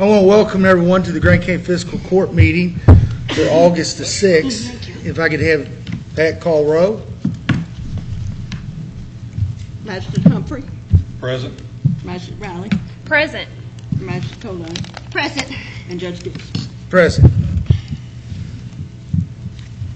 I want to welcome everyone to the Grant County Fiscal Court meeting for August the 6th. If I could have Pat call roll. Magistrate Humphrey. Present. Magistrate Riley. Present. Magistrate Colon. Present. And Judge Gibbs. Present.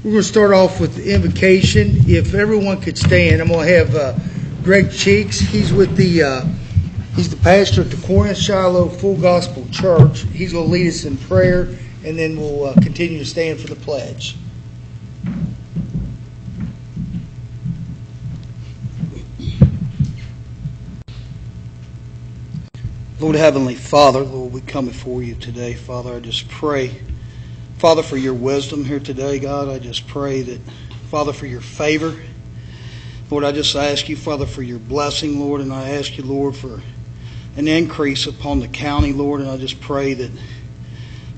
We're going to start off with the invocation. If everyone could stand, I'm going to have Greg Cheeks. He's with he's the pastor at the Corinth Shiloh Full Gospel Church. He's going to lead us in prayer, and then we'll continue to stand for the pledge. Lord Heavenly Father, Lord, we come before you today. Father, I just pray, Father, for your wisdom here today, God. I just pray that, Father, for your favor. Lord, I just ask you, Father, for your blessing, Lord, and I ask you, Lord, for an increase upon the county, Lord, and I just pray that,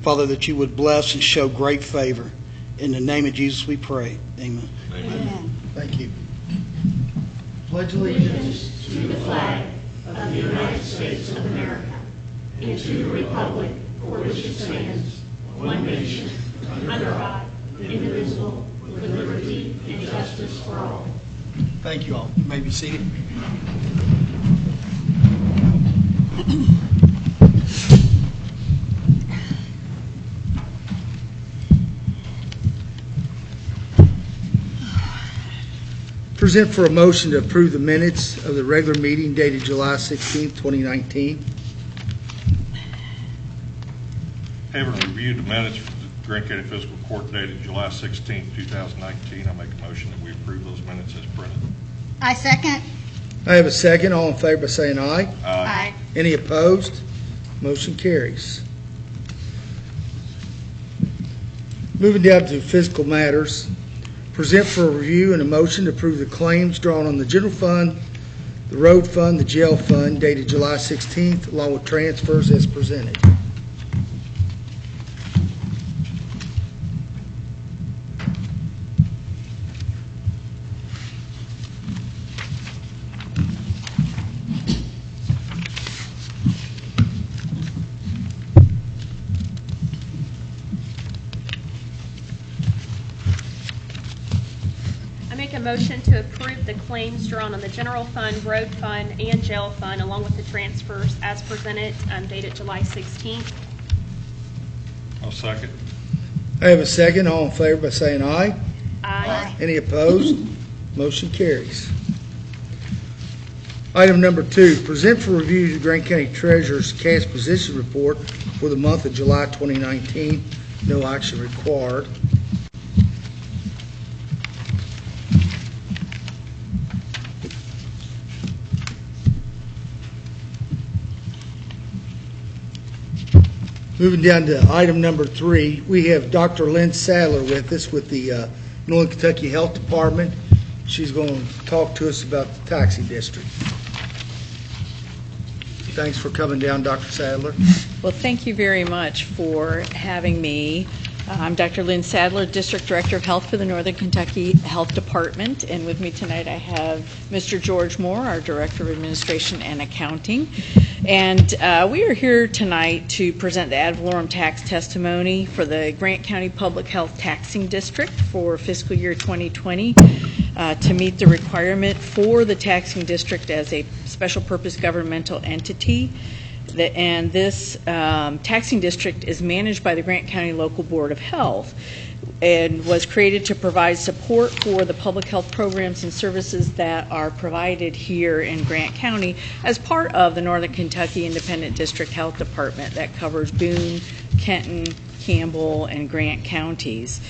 Father, that you would bless and show great favor. In the name of Jesus we pray. Amen. Amen. Thank you. Pledge allegiance to the flag of the United States of America and to the republic for which it stands, one nation, under God, indivisible, with liberty and justice for all. Thank you all. You may be seated. Present for a motion to approve the minutes of the regular meeting dated July 16th, 2019. Having reviewed the minutes for the Grant County Fiscal Court dated July 16th, 2019, I make a motion that we approve those minutes as printed. I second. I have a second. All in favor by saying aye. Aye. Any opposed? Motion carries. Moving down to fiscal matters. Present for a review and a motion to approve the claims drawn on the general fund, the road fund, the jail fund dated July 16th, along with transfers as presented. A motion to approve the claims drawn on the general fund, road fund, and jail fund, along with the transfers as presented, dated July 16th. I'll second. I have a second. All in favor by saying aye. Aye. Any opposed? Motion carries. Item number 2, present for review the Grant County Treasurer's cash position report for the month of July 2019. No action required. Moving down to item number 3, we have Dr. Lynn Sadler with us with the Northern Kentucky Health Department. She's going to talk to us about the taxing district. Thanks for coming down, Dr. Sadler. Well, thank you very much for having me. I'm Dr. Lynn Sadler, District Director of Health for the Northern Kentucky Health Department, and with me tonight I have Mr. George Moore, our Director of Administration and Accounting. And we are here tonight to present the ad valorem tax testimony for the Grant County Public Health Taxing District for fiscal year 2020 to meet the requirement for the taxing district as a special purpose governmental entity. And this taxing district is managed by the Grant County Local Board of Health and was created to provide support for the public health programs and services that are provided here in Grant County as part of the Northern Kentucky Independent District Health Department that covers Boone, Kenton, Campbell, and Grant counties.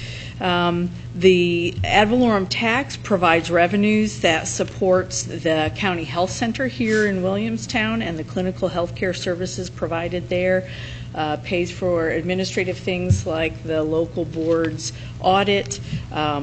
The ad valorem tax provides revenues that supports the county health center here in Williamstown and the clinical health care services provided there, pays for administrative things like the local board's audit,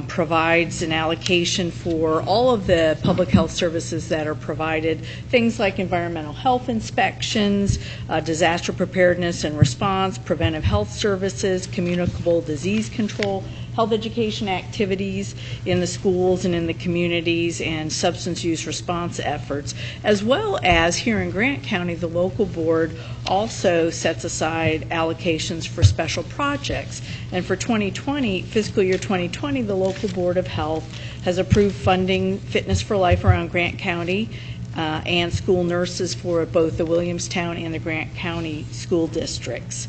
provides an allocation for all of the public health services that are provided, things like environmental health inspections, disaster preparedness and response, preventive health services, communicable disease control, health education activities in the schools and in the communities and substance use response efforts, as well as here in Grant County, the local board also sets aside allocations for special projects. And for 2020, fiscal year 2020, the local board of health has approved funding Fitness for Life around Grant County and school nurses for both the Williamstown and the Grant County school districts.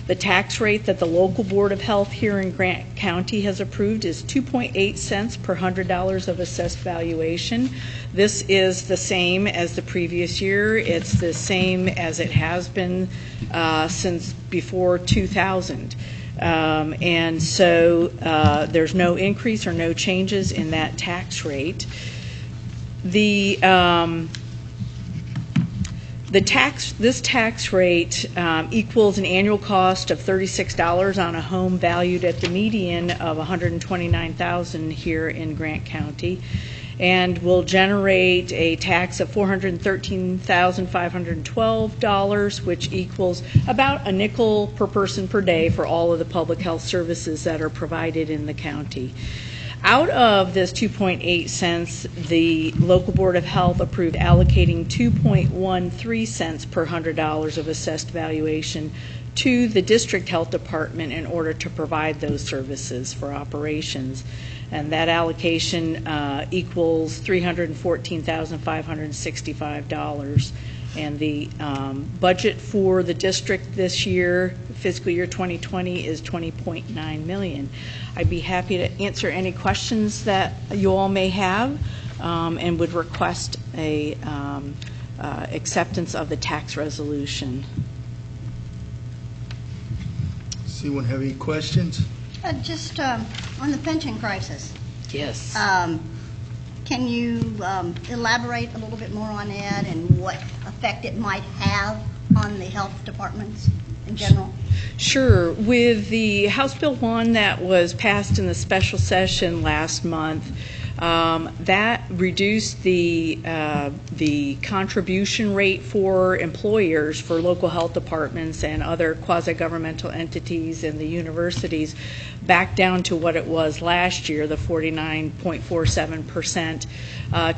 The tax rate that the local board of health here in Grant County has approved is 2.8 cents per $100 of assessed valuation. This is the same as the previous year. It's the same as it has been since before 2000. And so there's no increase or no changes in that tax rate. This tax rate equals an annual cost of $36 on a home valued at the median of $129,000 here in Grant County, and will generate a tax of $413,512, which equals about a nickel per person per day for all of the public health services that are provided in the county. Out of this 2.8 cents, the local board of health approved allocating 2.13 cents per $100 of assessed valuation to the district health department in order to provide those services for operations. And that allocation equals $314,565. And the budget for the district this year, fiscal year 2020, is $20.9 million. I'd be happy to answer any questions that you all may have, and would request a acceptance of the tax resolution. Does anyone have any questions? Just on the pension crisis, Yes. can you elaborate a little bit more on that and what effect it might have on the health departments in general? Sure. With the House Bill 1 that was passed in the special session last month, that reduced the contribution rate for employers, for local health departments and other quasi-governmental entities and the universities, back down to what it was last year, the 49.47%,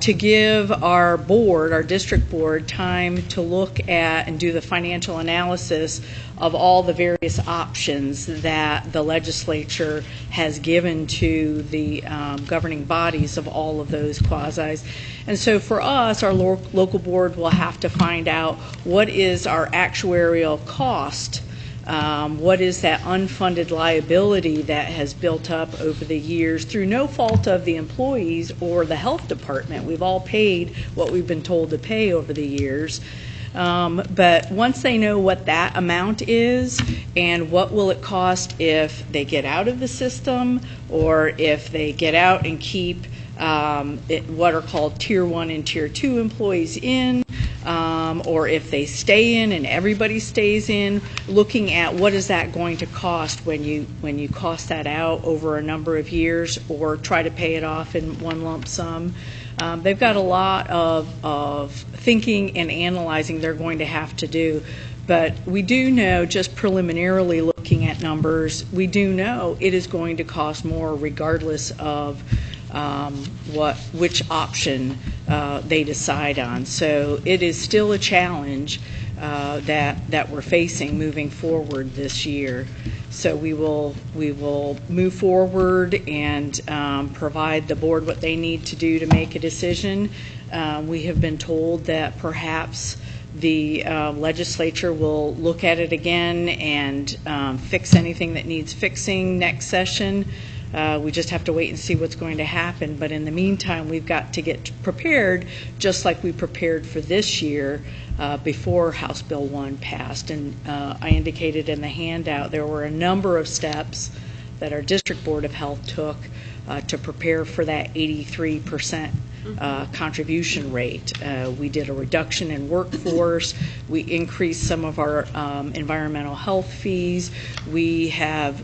to give our board, our district board, time to look at and do the financial analysis of all the various options that the legislature has given to the governing bodies of all of those quasis. And so for us, our local board will have to find out what is our actuarial cost. What is that unfunded liability that has built up over the years through no fault of the employees or the health department? We've all paid what we've been told to pay over the years. But once they know what that amount is and what will it cost if they get out of the system, or if they get out and keep what are called Tier 1 and Tier 2 employees in, or if they stay in and everybody stays in, looking at what is that going to cost when you cost that out over a number of years or try to pay it off in one lump sum. They've got a lot of thinking and analyzing they're going to have to do. But we do know, just preliminarily looking at numbers, we do know it is going to cost more regardless of which option they decide on. So it is still a challenge that we're facing moving forward this year. So we will move forward and provide the board what they need to do to make a decision. We have been told that perhaps the legislature will look at it again and fix anything that needs fixing next session. We just have to wait and see what's going to happen. But in the meantime, we've got to get prepared just like we prepared for this year before House Bill 1 passed. And I indicated in the handout there were a number of steps that our District Board of Health took to prepare for that 83% contribution rate. We did a reduction in workforce. We increased some of our environmental health fees. We have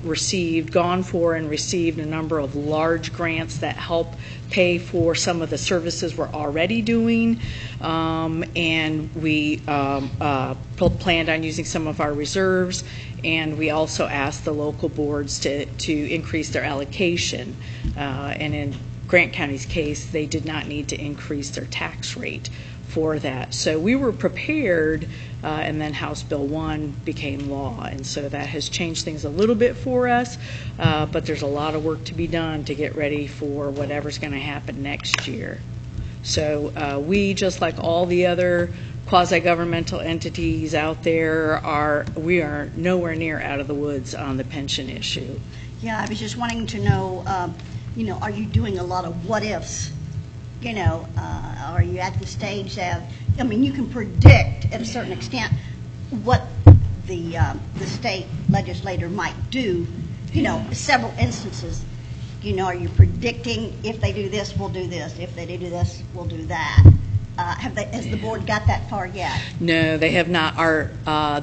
gone for and received a number of large grants that help pay for some of the services we're already doing, and we planned on using some of our reserves, and we also asked the local boards to increase their allocation, and in Grant County's case, they did not need to increase their tax rate for that. So we were prepared, and then House Bill 1 became law, and so that has changed things a little bit for us, but there's a lot of work to be done to get ready for whatever's going to happen next year. So we, just like all the other quasi-governmental entities out there, we are nowhere near out of the woods on the pension issue. Yeah, I was just wanting to know, are you doing a lot of what-ifs? Are you at the stage that, you can predict at a certain extent what the state legislator might do, several instances. Are you predicting if they do this, we'll do this, if they do this, we'll do that? Has the board got that far yet? No, they have not.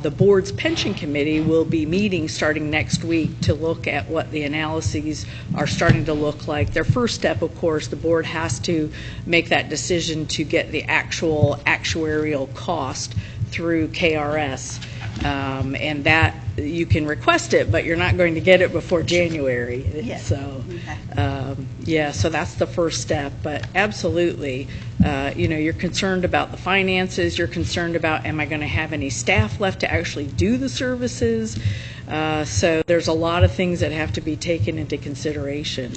The board's pension committee will be meeting starting next week to look at what the analyses are starting to look like. Their first step, of course, the board has to make that decision to get the actual actuarial cost through KRS. And that you can request it, but you're not going to get it before January. Yes. So, Okay. so that's the first step. But absolutely, you're concerned about the finances. You're concerned about, am I going to have any staff left to actually do the services? So there's a lot of things that have to be taken into consideration.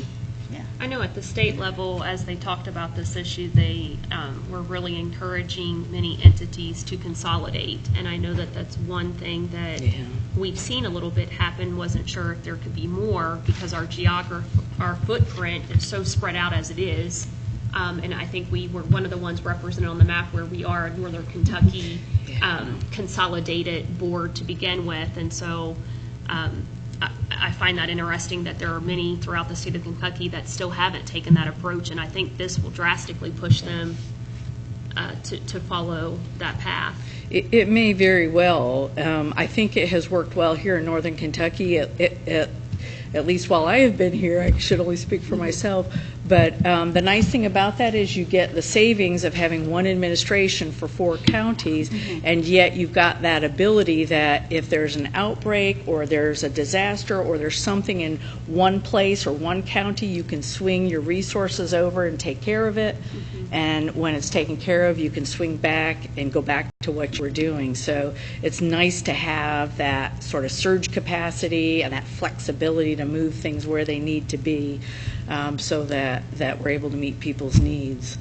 I know at the state level, as they talked about this issue, they were really encouraging many entities to consolidate. And I know that that's one thing that we've seen a little bit happen. Wasn't sure if there could be more because our footprint is so spread out as it is. And I think we were one of the ones represented on the map where we are a Northern Kentucky consolidated board to begin with. And so I find that interesting that there are many throughout the state of Kentucky that still haven't taken that approach, and I think this will drastically push them to follow that path. It may very well. I think it has worked well here in Northern Kentucky, at least while I have been here. I should only speak for myself. But the nice thing about that is you get the savings of having one administration for 4 counties, and yet you've got that ability that if there's an outbreak or there's a disaster or there's something in one place or one county, you can swing your resources over and take care of it. And when it's taken care of, you can swing back and go back to what you were doing. So it's nice to have that sort of surge capacity and that flexibility to move things where they need to be, so that we're able to meet people's needs.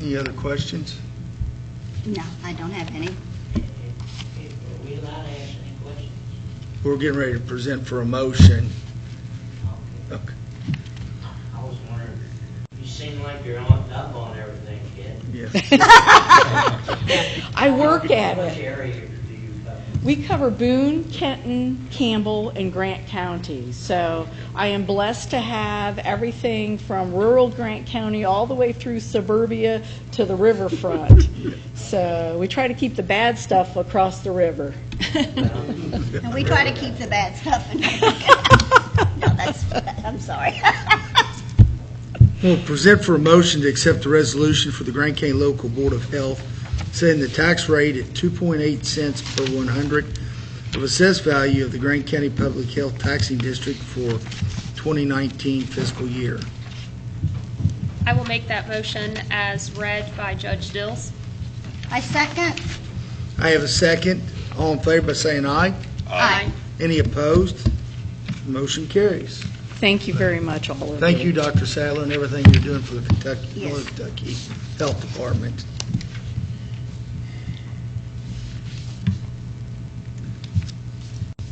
Any other questions? No, I don't have any. Are we allowed to ask any questions? We're getting ready to present for a motion. Okay. I was wondering, you seem like you're up on everything, kid. Yeah. I work at Which it. area do you cover? We cover Boone, Kenton, Campbell, and Grant counties. So I am blessed to have everything from rural Grant County all the way through suburbia to the riverfront. So we try to keep the bad stuff across the river. And we try to keep the bad stuff in. No, I'm sorry. We'll present for a motion to accept the resolution for the Grant County Local Board of Health, setting the tax rate at 2.8 cents per 100 of assessed value of the Grant County Public Health Taxing District for 2019 fiscal year. I will make that motion as read by Judge Dills. I second. I have a second. All in favor by saying aye. Aye. Any opposed? Motion carries. Thank you very much, all of you. Thank you, Dr. Sadler, and everything you're doing for the Yes. North Kentucky Health Department.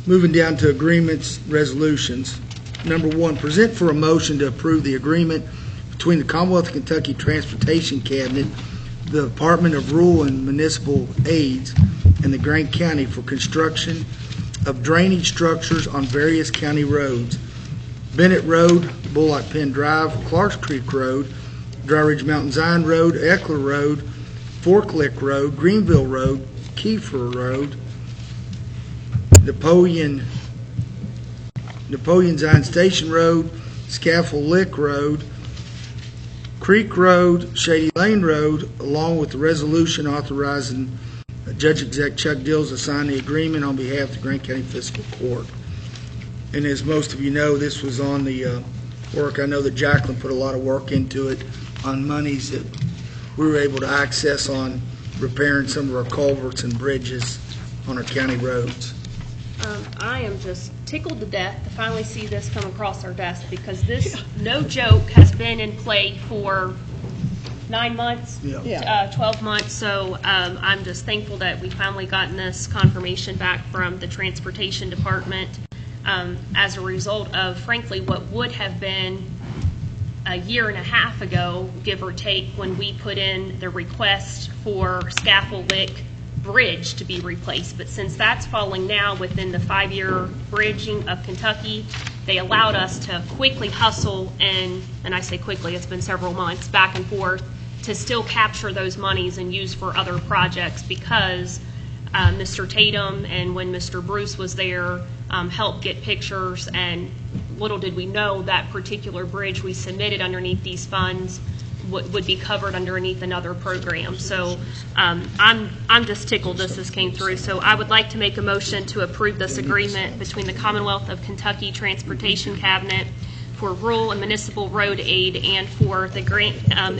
Moving down to agreements, resolutions. Number 1, present for a motion to approve the agreement between the Commonwealth of Kentucky Transportation Cabinet, the Department of Rural and Municipal Aids, and the Grant County for construction of drainage structures on various county roads Bennett Road, Bullock Pen Drive, Clarks Creek Road, Dry Ridge Mountain Zion Road, Eckler Road, Fork Lick Road, Greenville Road, Kiefer Road, Napoleon Zion Station Road, Scaffold Lick Road, Creek Road, Shady Lane Road, along with the resolution authorizing Judge-Exec Chuck Dills to sign the agreement on behalf of the Grant County Fiscal Court. And as most of you know, this was on the work. I know that Jacqueline put a lot of work into it on monies that we were able to access on repairing some of our culverts and bridges on our county roads. I am just tickled to death to finally see this come across our desk, because this, no joke, has been in play for 9 months, 12 months. So I'm just thankful that we finally gotten this confirmation back from the Transportation Department as a result of, frankly, what would have been a year and a half ago, give or take, when we put in the request for Scaffold Lick Bridge to be replaced. But since that's falling now within the 5-year bridging of Kentucky, they allowed us to quickly hustle, and I say quickly, it's been several months back and forth, to still capture those monies and use for other projects, because Mr. Tatum and when Mr. Bruce was there helped get pictures, and little did we know that particular bridge we submitted underneath these funds would be covered underneath another program. So I'm just tickled this came through. So I would like to make a motion to approve this agreement between the Commonwealth of Kentucky Transportation Cabinet for rural and municipal road aid and for the grant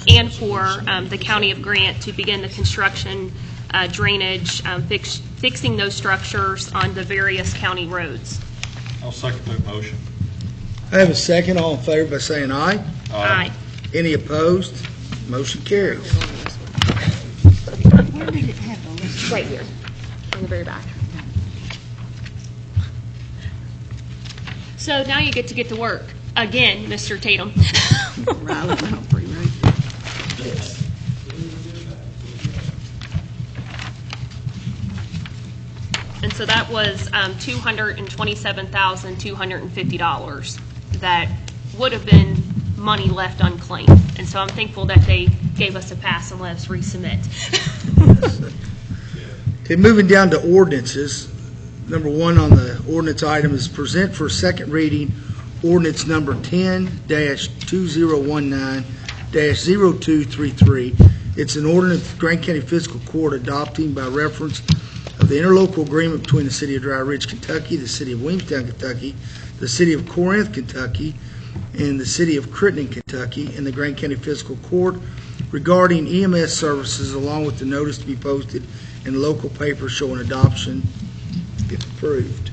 and for the County of Grant to begin the construction, drainage, fixing those structures on the various county roads. I'll second that motion. I have a second. All in favor by saying aye. Aye. Any opposed? Motion carries. Where did it have the list? Right here, on the very back. So now you get to work again, Mr. Tatum. Riley and Humphrey, right? And so that was $227,250 that would have been money left unclaimed. And so I'm thankful that they gave us a pass and let us resubmit. Okay, moving down to ordinances. Number one on the ordinance item is present for second reading ordinance number 10-2019-0233. It's an ordinance of the Grant County Fiscal Court adopting by reference of the interlocal agreement between the City of Dry Ridge, Kentucky, the City of Williamstown, Kentucky, the City of Corinth, Kentucky, and the City of Crittenden, Kentucky, and the Grant County Fiscal Court regarding EMS services, along with the notice to be posted in the local paper showing adoption if approved.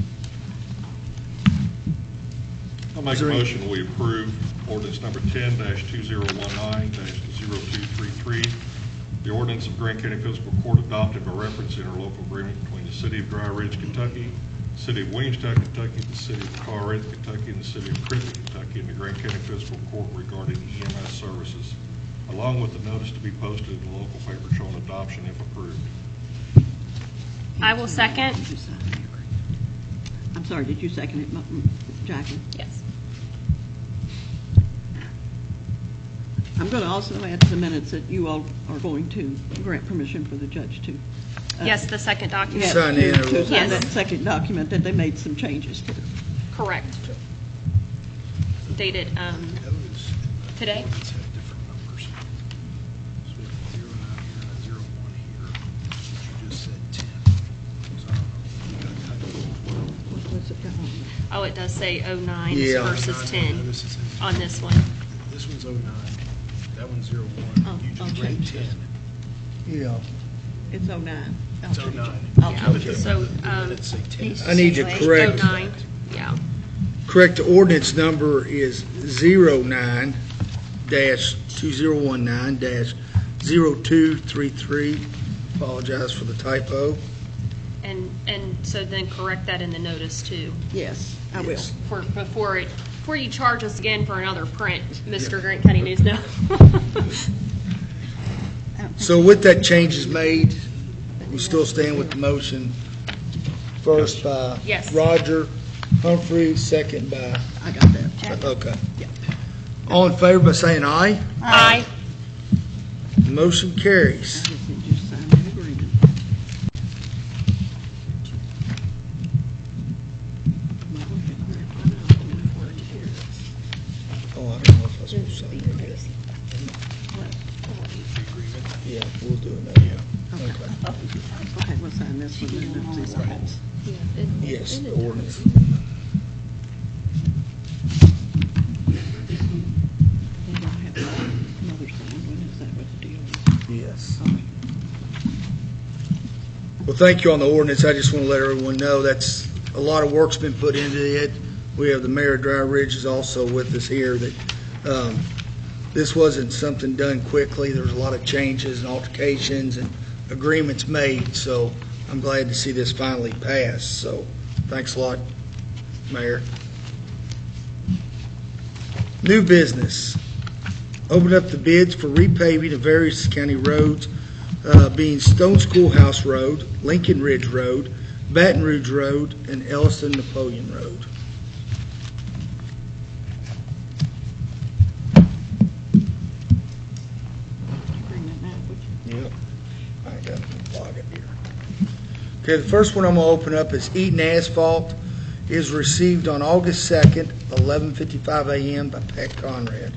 I'll make a motion we approve ordinance number 10-2019-0233, the ordinance of Grant County Fiscal Court adopted by reference to interlocal agreement between the City of Dry Ridge, Kentucky, the City of Williamstown, Kentucky, the City of Corinth, Kentucky, and the City of Crittenden, Kentucky, and the Grant County Fiscal Court regarding EMS services, along with the notice to be posted in the local paper showing adoption if approved. I will second. I'm sorry, did you second it, Jacqueline? Yes. I'm going to also add to the minutes that you all are going to grant permission for the judge to. Yes, the second document. Yes, Sign in. to sign Yes. that second document that they made some changes to. Correct. Dated today. What's it got on there? Oh, it does say 09 Yeah. versus 10 on this one. This one's 09, that one's 01. Oh, You I'll just read change 10. Yeah. It's 09. I'll It's change it. 09. I'll Yeah, change it. so, The minutes say 10. I need to correct 09, yeah. the ordinance number is 09-2019-0233. Apologize for the typo. And so then correct that in the notice too. Yes, I will. Yes. Before you charge us again for another print, Mr. Grant County News Now. So with that changes made, we still stand with the motion. First by Yes. Roger Humphrey, second by I got that. Okay. All in favor by saying aye? Aye. Motion carries. I just need you to sign that agreement. Oh, I don't know if I was supposed to sign it yet. Yeah, we'll do it now, yeah. Okay. Okay, we'll sign this one and then these ones. Yes, the ordinance. They don't have another signed one, is that what the deal is? Yes. Well, thank you on the ordinance. I just want to let everyone know that's, a lot of work's been put into it. We have the mayor of Dry Ridge is also with us here, that this wasn't something done quickly. There was a lot of changes and altercations and agreements made, so I'm glad to see this finally pass. So thanks a lot, Mayor. New business. Open up the bids for repaving of various county roads, being Stone Schoolhouse Road, Lincoln Ridge Road, Baton Rouge Road, and Elliston Napoleon Road. Bring that now, would you? Yep. I got to log it here. Okay, the first one I'm going to open up is Eaton Asphalt. Is received on August 2nd, 11:55 a.m. by Pat Conrad.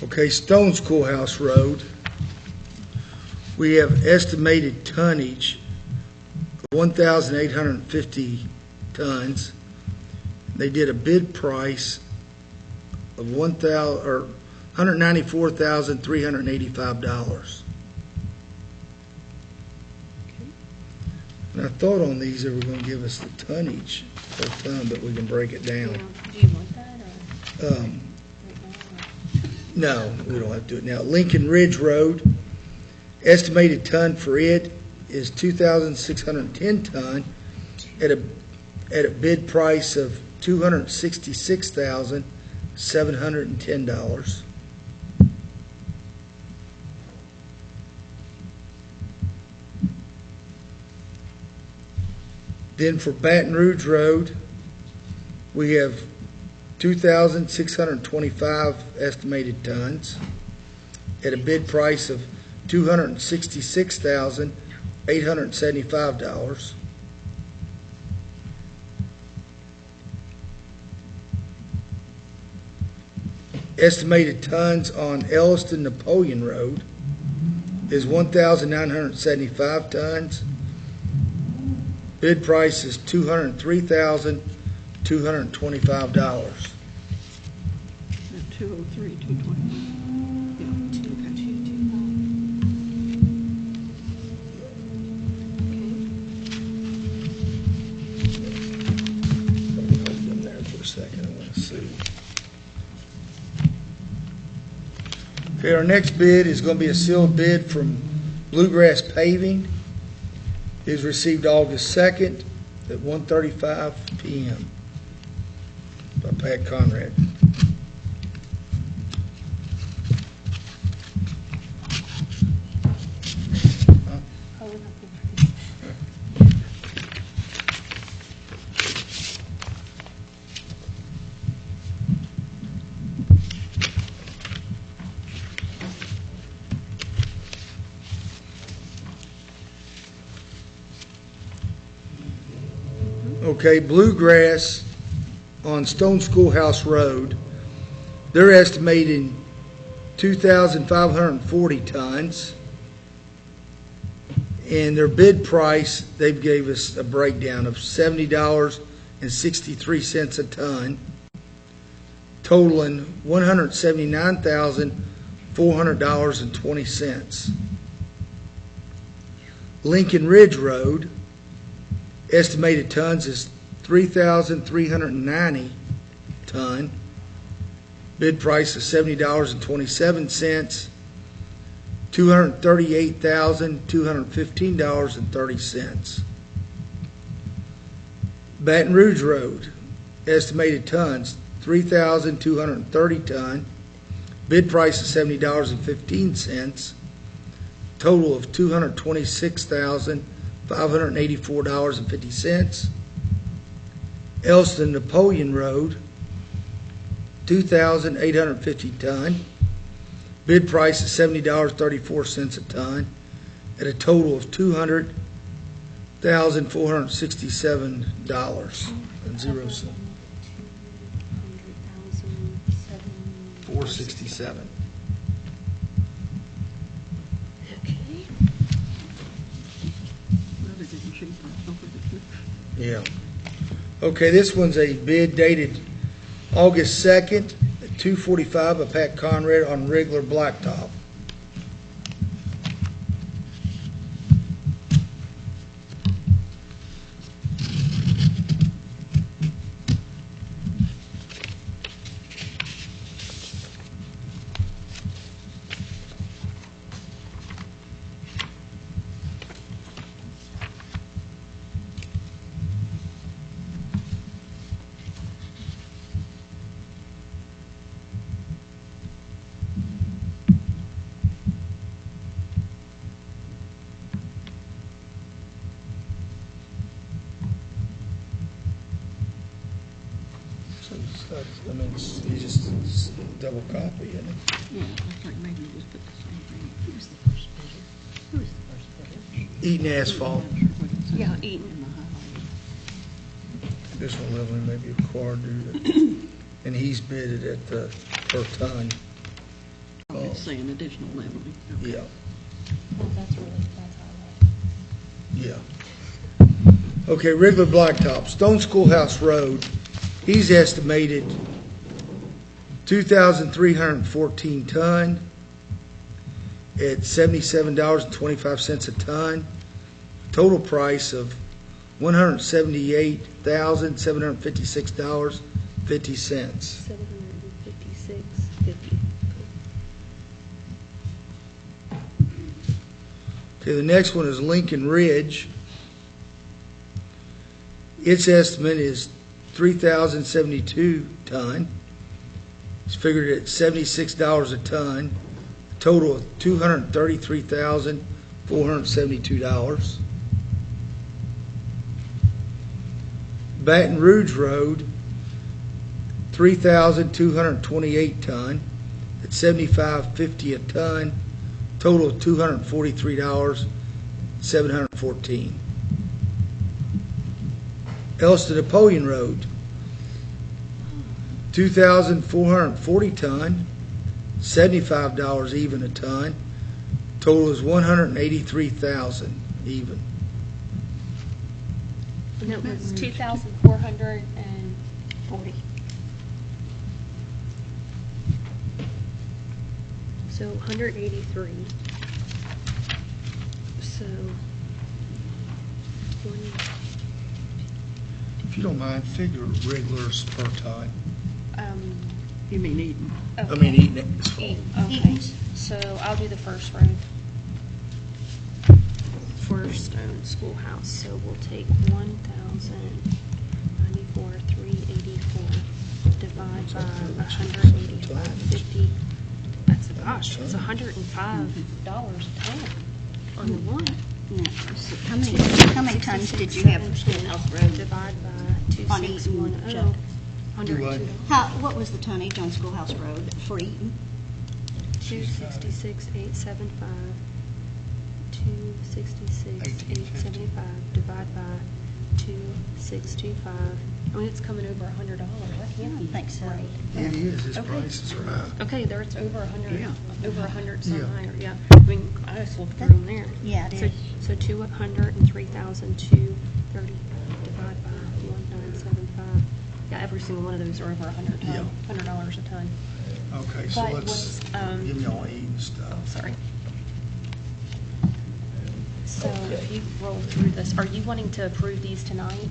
Okay, Stone Schoolhouse Road. We have estimated tonnage of 1,850 tons. They did a bid price of $194,385. And I thought on these they were going to give us the tonnage per ton, but we can break it down. Do you want that, or Um, right now? No, we don't have to do it now. Lincoln Ridge Road, estimated ton for it is 2,610 ton at a bid price of $266,710. Then for Baton Rouge Road, we have 2,625 estimated tons at a bid price of $266,875. Estimated tons on Elliston Napoleon Road is 1,975 tons. Bid price is $203,225. 203, 220. Hold them there for a second, I want to see. Okay, our next bid is going to be a sealed bid from Bluegrass Paving. It was received August 2nd at 1:35 p.m. by Pat Conrad. Okay, Bluegrass on Stone Schoolhouse Road, they're estimating 2,540 tons And their bid price, they've gave us a breakdown of $70.63 a ton, totaling $179,400.20. Lincoln Ridge Road, estimated tons is 3,390 ton. Bid price is $70.27, $238,215.30. Baton Rouge Road, estimated tons, 3,230 ton. Bid price is $70.15. Total of $226,584.50. Elston Napoleon Road, 2,850 ton. Bid price is $70.34 a ton, at a total of $200,467.00. 467. Rather than cheaper. Yeah. Okay, this one's a bid dated August 2nd, at 2:45 by Pat Conrad on regular blacktop. I mean, it's just double copy, isn't it? Yeah, looks like maybe you just put the same thing. Who's the first bidder? Who is the first bidder? Eaton Asphalt. Yeah, Eaton. In the highlight. This one level may be required to do that. And he's bidded at the per ton. Oh, it's saying additional leveling. Okay. Yeah, Oh, that's yeah. Okay, regular blacktop, Stone Schoolhouse Road, he's estimated 2,314 ton at $77.25 a ton. Total price of $178,756.50. 756.50. Okay, the next one is Lincoln Ridge. Its estimate is 3,072 ton. It's figured at $76 a ton. Total of $233,472. Baton Rouge Road, 3,228 ton at $75.50 a ton. Total of $243,714. Elston Napoleon Road, 2,440 ton, $75 even a ton. Total is $183,000 even. And it was 2,440. So 183. So If you don't mind, figure regulars per ton. You mean Eaton? I mean, Eaton it. Okay, so I'll do the first row. First Stone Schoolhouse, so we'll take 1,094,384, divide by 185.50. That's gosh, it's $105 a ton on the one. Yeah. So how many tons did you have for Schoolhouse Road? Divide by On Eaton, 2610. Do what? What was the tonnage on Schoolhouse Road for Eaton? 266,875. 266,875 divide by 2,625 I mean, it's coming over $100. That can't be think so. right. It is, his Okay. prices are high. Okay, there it's over 100, Yeah. over 100 some Yeah. higher, yeah. I mean, I just looked through them there. Yeah, it So- is. So 203,230 divided by 1975. Yeah, every single one of those are over Yeah. $100 a ton. Okay, so But let's, what's, give me all eating stuff. Sorry. So if you roll through this, are you wanting to approve these tonight?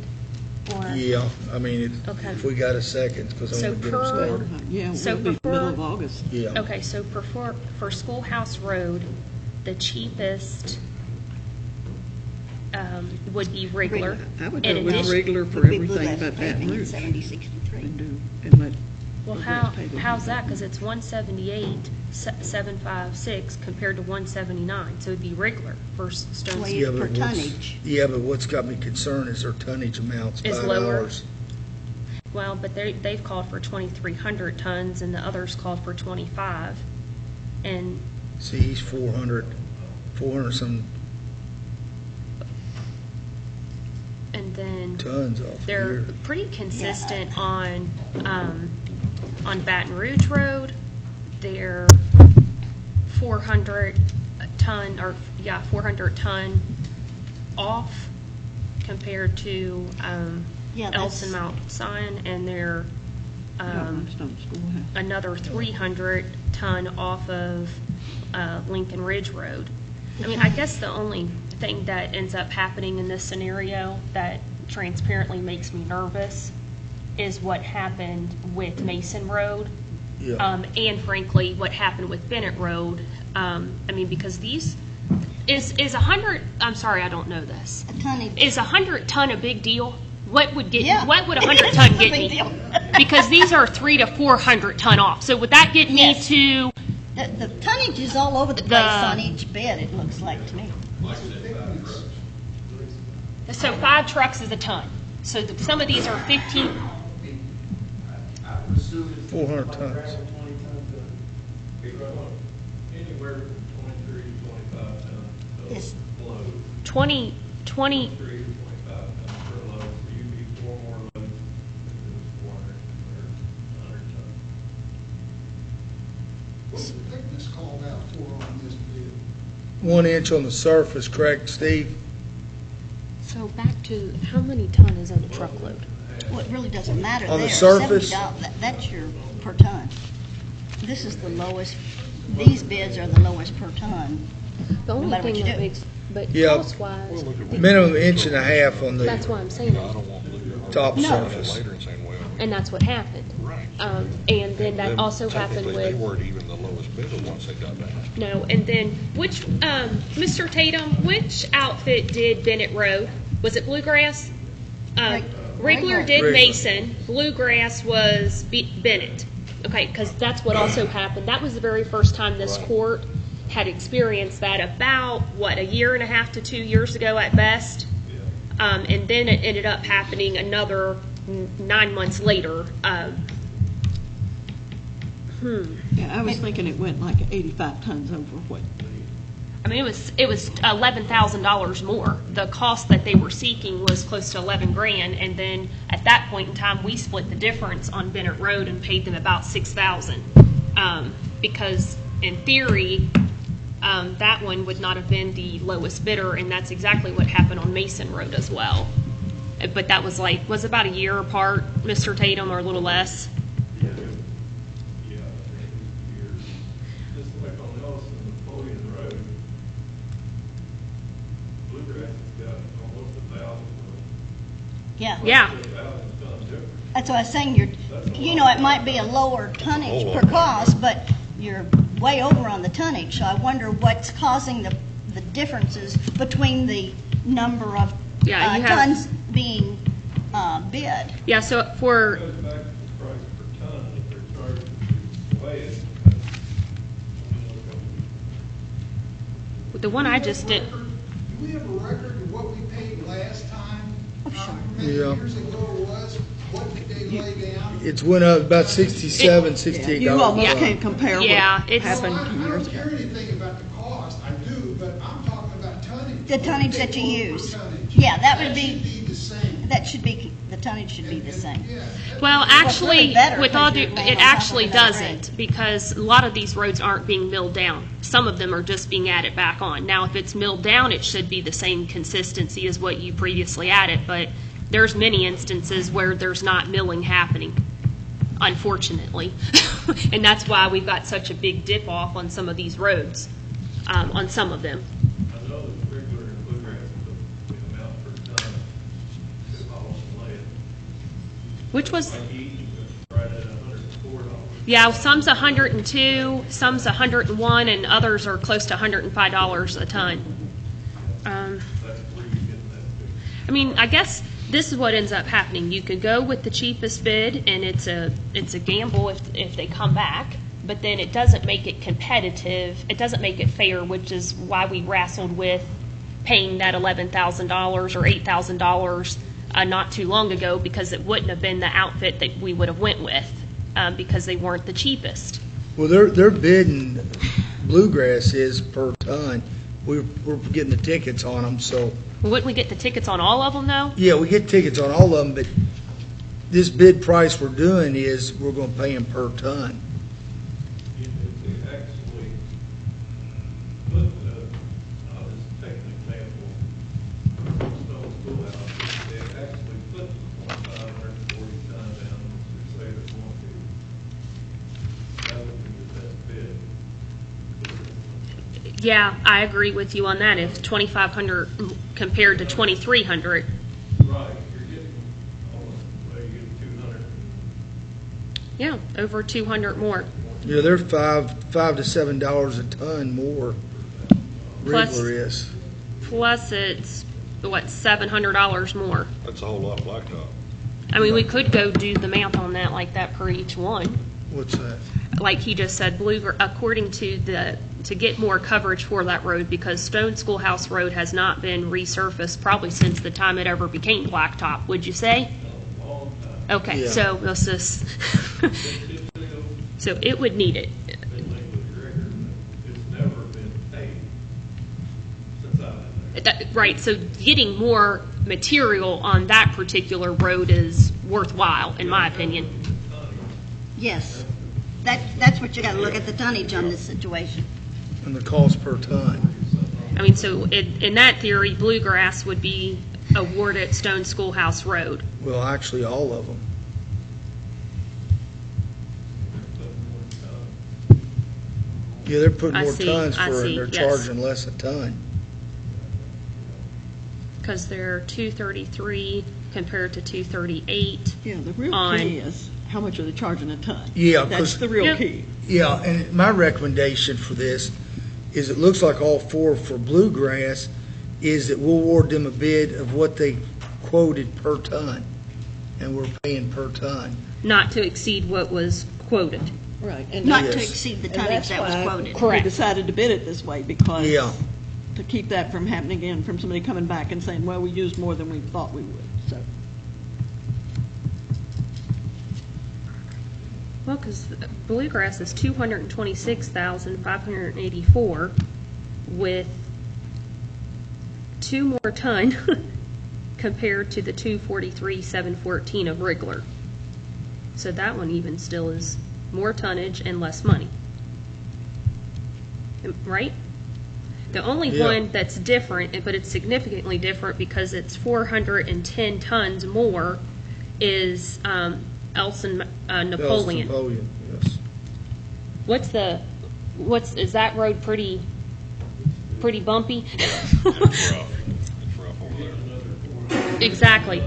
Or? Yeah, I mean, Okay. if we got a second, because I So want to get them per- started. Yeah, So we'll be middle of before- August. Yeah. Okay, so for Schoolhouse Road, the cheapest would be regular. I would In go with addition- regular for Would be everything Bluegrass but Baton paving at Rouge. 7063. And let. Well, Bluegrass paving how's do that? Because it's 178,756 compared to 179, so it'd be regular for Stone Well, City. yeah, Yeah, per but what's- tonnage. Yeah, but what's got me concerned is their tonnage amounts Is by lower. ours. Well, but they've called for 2,300 tons, and the others called for 25. And See, he's 400 some then tons off they're here. pretty consistent on Baton Rouge Road. They're 400 ton, 400 ton off compared to Yeah, that's- Elson Mount Zion, and they're Stone Schoolhouse. another 300 ton off of Lincoln Ridge Road. I mean, I guess the only thing that ends up happening in this scenario that transparently makes me nervous is what happened with Mason Road. Yeah. And frankly, what happened with Bennett Road. I mean, because these, is 100, I'm sorry, I don't know this. A tonnage. Is 100 ton a big deal? What would Yeah. what would 100 ton It's a get big me? deal. Because these are 300 to 400 ton off. So would that get me Yes. to, The tonnage is all over the place on each bed, it looks like to me. so 5 trucks is a ton. So some of these are 15, 400 tons. Anywhere from 23 to 25 tons Yes. of load. 20, 23 to 25 tons per load, so you'd be 4 more loads if it was 400 or 100 tons. What's the thickness called out for on this bid? 1 inch on the surface, correct, Steve? so back to how many ton is in a truckload? Well, it really doesn't matter there. On the surface? $70, that's your per ton. This is the lowest, these bids are the lowest per ton. The only matter what thing you that do. makes, but Yeah. cost-wise, Minimum inch and a half on that's the why I'm saying I it. don't want Bluegrass. top No. surface. Later and saying, well. And that's what happened. Right. And then that also happened Technically, they with, weren't even the lowest bidder once they got back. no, and then which, Mr. Tatum, which outfit did Bennett Road? Was it Bluegrass? Regular did Regular. Mason, Bluegrass was Bennett. Okay, because that's what also happened. That was the very first time this court had experienced that about, what, a year and a half to 2 years ago at best? And then it ended up happening another 9 months later. Yeah, I was thinking it went like 85 tons over what? I mean, it was $11,000 more. The cost that they were seeking was close to $11,000, and then at that point in time, we split the difference on Bennett Road and paid them about $6,000. Because in theory, that one would not have been the lowest bidder, and that's exactly what happened on Mason Road as well. But that was about a year apart, Mr. Tatum, or a little less. Yeah, years. Just like on Nelson, Napoleon Road, Bluegrass has got almost 1,000 loads. Yeah. Yeah. 1,000 tons difference. That's what I was saying, it might be a lower tonnage per cost, but you're way over on the tonnage, so I wonder what's causing the differences between the number of Yeah, you have- tons being bid. Yeah, so for It goes back to the price per ton, if they're charging the way it. the one I just did, Do we have a record of what we paid last time? How many Yeah. years ago it was? What did they lay down? It's went up about $67, $68. You almost a ton. can't compare Yeah, what it's- happened I 2 don't years ago. care anything about the cost, I do, but I'm talking about tonnage. The What tonnage they that you quote for use. tonnage. Yeah, that would should be, be the same. that should be, the tonnage should be the same. Well, actually, really better with all because due, you're laying it on top of actually another doesn't, because a lot of these roads aren't being milled down. Some of them are just being added back on. Now, if it's milled down, it should be the same consistency as what you previously added, but there's many instances where there's not milling happening, unfortunately. And that's why we've got such a big dip off on some of these roads, on some of them. I know that Fiscal and Bluegrass is the amount per ton to haul and lay it. Which was, Like Eaton, it's right at $104. yeah, some's 102, some's 101, and others are close to $105 a ton. That's where you get that figure. I mean, I guess this is what ends up happening. You could go with the cheapest bid, and it's a gamble if they come back, but then it doesn't make it competitive. It doesn't make it fair, which is why we wrestled with paying that $11,000 or $8,000 not too long ago, because it wouldn't have been the outfit that we would have went with because they weren't the cheapest. Well, they're bidding, Bluegrass is per ton. We're getting the tickets on them, so, Wouldn't we get the tickets on all of them, though? yeah, we get tickets on all of them, but this bid price we're doing is, we're gonna pay them per ton. If they actually put, I'll just take an example, Stone Schoolhouse, if they actually put 540 ton down, which they say they're going to, that would be the best bid. Yeah, I agree with you on that. If 2,500 compared to 2,300, Right, you're getting almost, well, you're getting 200. yeah, over 200 more. Yeah, they're $5 to $7 a ton more. Plus- Regular is. Plus, it's what, $700 more. That's a whole lot of blacktop. I mean, we could go do the math on that like that per each one. What's that? Like he just said, according to to get more coverage for that road, because Stone Schoolhouse Road has not been resurfaced probably since the time it ever became blacktop. Would you say? Long time. Okay, Yeah. so let's just so it would need it. They think with the record, it's never been paid since I've been there. Right, so getting more material on that particular road is worthwhile, in my opinion. Yes, that's what you gotta look at, the tonnage on this situation. And the cost per ton. I mean, so in that theory, Bluegrass would be awarded Stone Schoolhouse Road. Well, actually, all of them. Yeah, they're putting I more see, tons I for it, see, they're yes. charging less a ton. Because they're 233 compared to 238. Yeah, the real On- key is how much are they charging a ton? Yeah, That's 'cause- the real Yeah. key. Yeah, and my recommendation for this is it looks like all four for Bluegrass is that we'll award them a bid of what they quoted per ton, and we're paying per ton. Not to exceed what was quoted. Right. And Not Yes. to exceed the and tonnage that's that was why quoted. Correct. We decided to bid it this way because Yeah. to keep that from happening again, from somebody coming back and saying, well, we used more than we thought we would, so. Well, because Bluegrass is 226,584 with 2 more ton compared to the 243,714 of Wriggler. So that one even still is more tonnage and less money. Right? The only Yeah. one that's different, but it's significantly different because it's 410 tons more, is Elson Napoleon. Napoleon, yes. Is that road pretty bumpy? It's rough. It's rough over there. Exactly.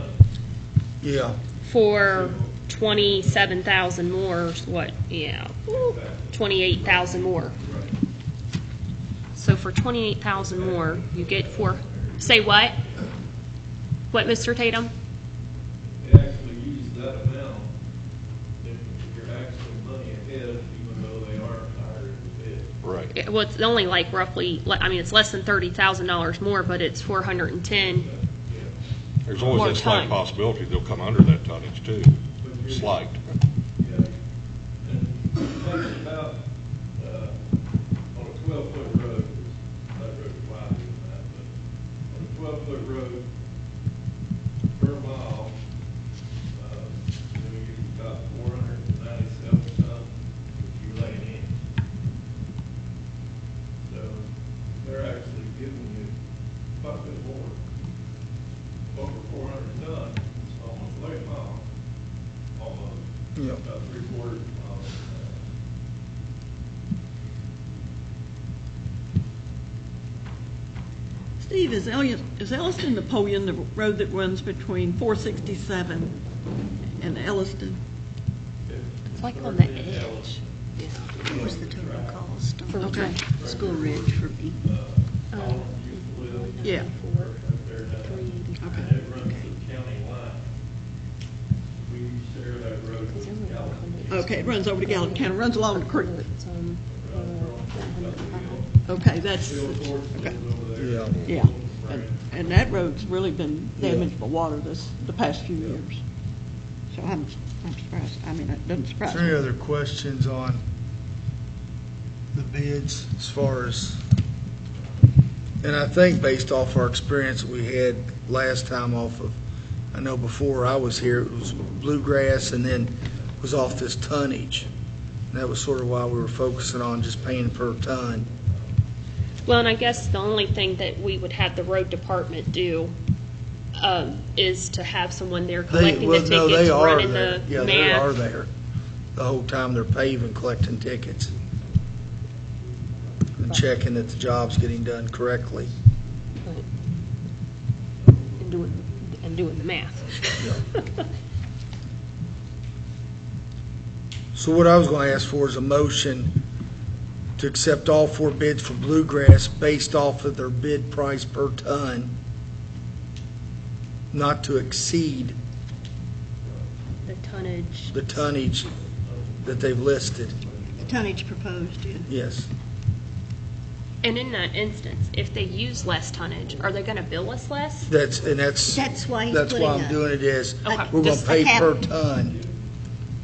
Yeah, For 27,000 more, what, yeah, 28,000 more. So for 28,000 more, you get say what? What, Mr. Tatum? They actually use that amount if you're actually money ahead, even though they are higher in the bid. Right. Well, it's only like roughly, I mean, it's less than $30,000 more, but it's 410. There's always More that slight time. possibility they'll come under that tonnage too. Slight. Yeah. And think about, on a 12-foot road, that road's wider than that, but on a 12-foot road, per mile, quite a bit more. Over 400 ton, it's almost lake mile, almost, Yeah. about 3/4 mile. Steve, is Elliston Napoleon the road that runs between 467 and Elliston? It's like on the edge. What was the total cost? Okay. School Ridge for me. Yeah. And it runs to the county line. We share that road with Gallatin. Okay, it runs over to Gallatin County, runs along the creek. Okay, that's, okay, Yeah. yeah. And that road's really been damaged by water the past few years. So I'm surprised, I mean, it doesn't surprise Is there any me. other questions on the bids as far as, and I think based off our experience that we had last time off of, I know before I was here, it was bluegrass and then was off this tonnage. And that was sort of why we were focusing on just paying per ton. Well, and I guess the only thing that we would have the road department do is to have someone there collecting the No, they tickets, are running there. the Yeah, they are math. there. The whole time they're paving, collecting tickets. And checking that the job's getting done correctly. And doing the math. So what I was going to ask for is a motion to accept all 4 bids for bluegrass based off of their bid price per ton, not to exceed The tonnage. the tonnage that they've listed. The tonnage proposed, yeah. Yes. And in that instance, if they use less tonnage, are they going to bill us less? That's That's why he's that's why I'm putting doing it is, Okay. we're going Just to pay a cap. per ton.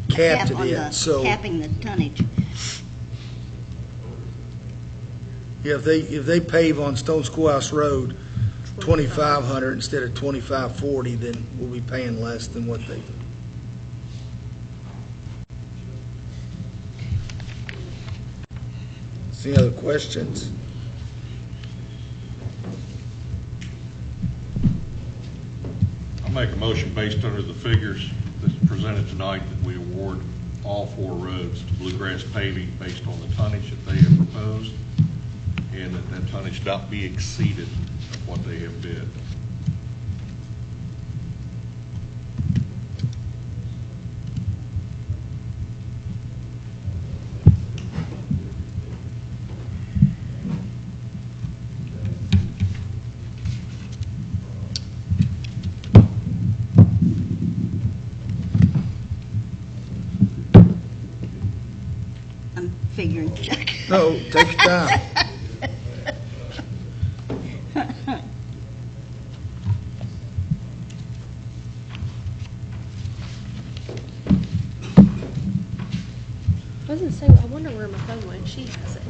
a Capped cap on it the- in, so, yeah, Capping the tonnage. if they pave on Stone Schoolhouse Road 2,500 instead of 2,540, then we'll be paying less than what they. Any other questions? I'll make a motion based under the figures that's presented tonight that we award all 4 roads to Bluegrass Paving based on the tonnage that they have proposed, and that tonnage not be exceeded of what they have bid. I'm figuring, Chuck. No, take your time. I was going to say, I wonder where my phone went. She has it.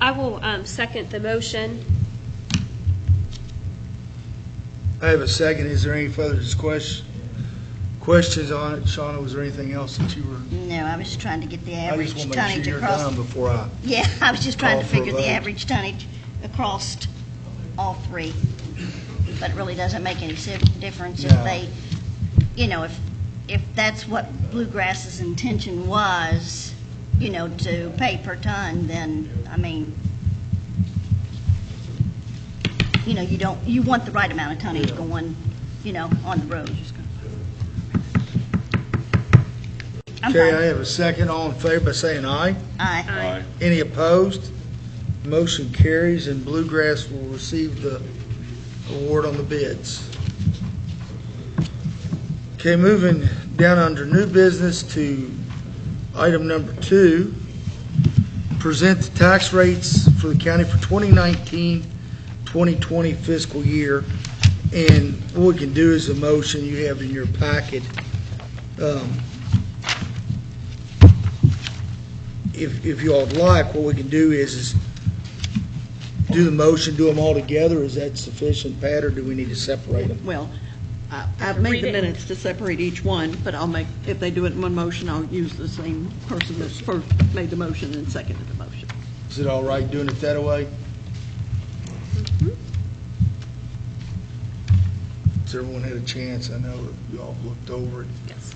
I will second the motion. I have a second. Is there any further questions on it? Shauna, was there anything else that you were? No, I was just trying to get the I average just want to make sure tonnage you're across. done before I. Yeah, I was just trying Call to for a figure the vote. average tonnage across all 3. But it really doesn't make any difference if No. they, if that's what Bluegrass's intention was, to pay per ton, then, I mean, you want the right amount of tonnage going, on the road. I'm Okay, I fine. have a second. All in favor by saying aye. Aye. Aye. Any opposed? Motion carries, and Bluegrass will receive the award on the bids. Okay, moving down under new business to item number 2, present the tax rates for the county for 2019-2020 fiscal year. And what we can do is a motion you have in your packet. If you all would like, what we can do is do the motion, do them all together. Is that sufficient, Pat, or do we need to separate them? Well, I've made Read the it. minutes to separate each one, but if they do it in one motion, I'll use the same person that first made the motion and seconded the motion. Is it all right doing it that way? Has everyone had a chance? I know that you all looked over it. Yes.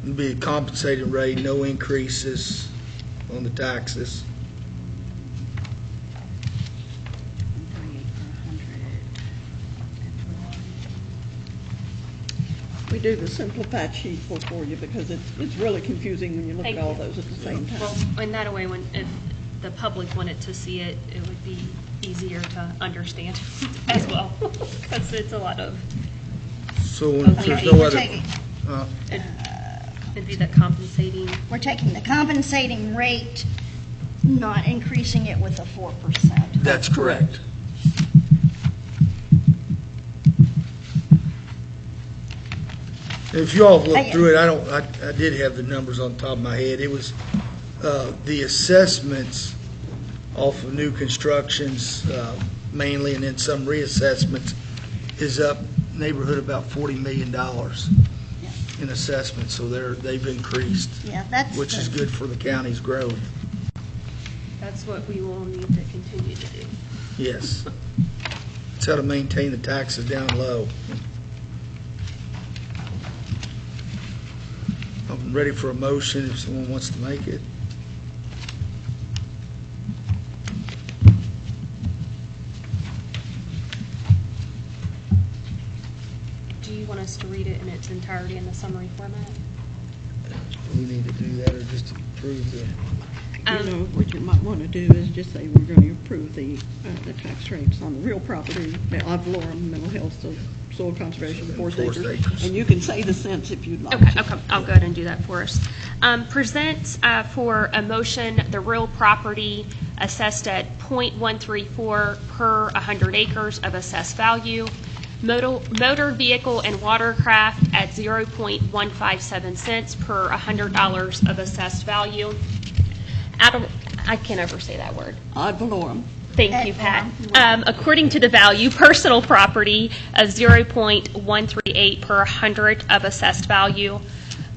It'd be a compensated rate, no increases on the taxes. We do the simplified sheet for you because it's really confusing when you look at all those at the same time. Well, in that way, if the public wanted to see it, it would be easier to understand as well, because it's a lot of, So if there's Okay, no we're other, taking, it'd be the compensating. we're taking the compensating rate, not increasing it with a 4%. that's correct. If you all have looked through it, I did have the numbers on top of my head. It was, the assessments off of new constructions mainly, and then some reassessments, is up neighborhood about $40 million in assessments, so they've increased, Yeah, that's. which is good for the county's growth. That's what we will need to continue to do. Yes. It's how to maintain the taxes down low. I'm ready for a motion if someone wants to make it. Do you want us to read it in its entirety in the summary format? We need to do that or just approve the, You know, what you might want to do is just say we're going to approve the tax rates on the real property, the ad valorem, mental health, soil conservation, forest acres. And you can say the cents if you'd like to. Okay, I'll go ahead and do that for us. Present for a motion the real property assessed at .134 per 100 acres of assessed value, motor vehicle and watercraft at 0.157 cents per $100 of assessed value. I can't ever say that word. Ad valorem. Thank you, Pat. According to the value, personal property of 0.138 per 100 of assessed value,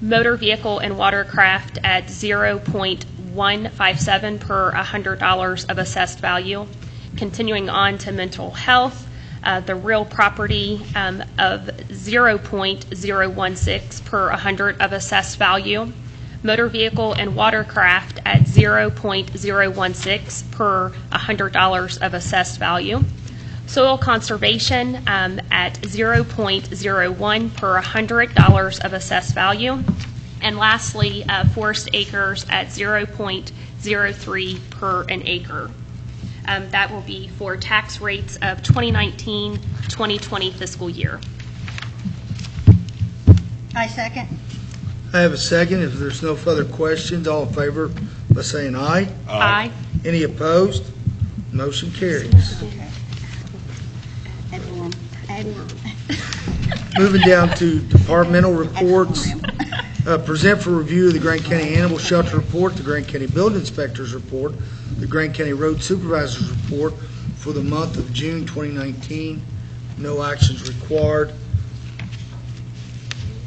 motor vehicle and watercraft at 0.157 per $100 of assessed value. Continuing on to mental health, the real property of 0.016 per 100 of assessed value. Motor vehicle and watercraft at 0.016 per $100 of assessed value. Soil conservation at 0.01 per $100 of assessed value. And lastly, forest acres at 0.03 per an acre. That will be for tax rates of 2019-2020 fiscal year. I second. I have a second. If there's no further questions, all in favor by saying aye. Aye. Any opposed? Motion carries. Okay. Ad valorem. Ad valorem. Moving down to departmental reports. Present for review the Grant County Animal Shelter Report, the Grant County Building Inspector's Report, the Grant County Road Supervisor's Report for the month of June 2019. No actions required.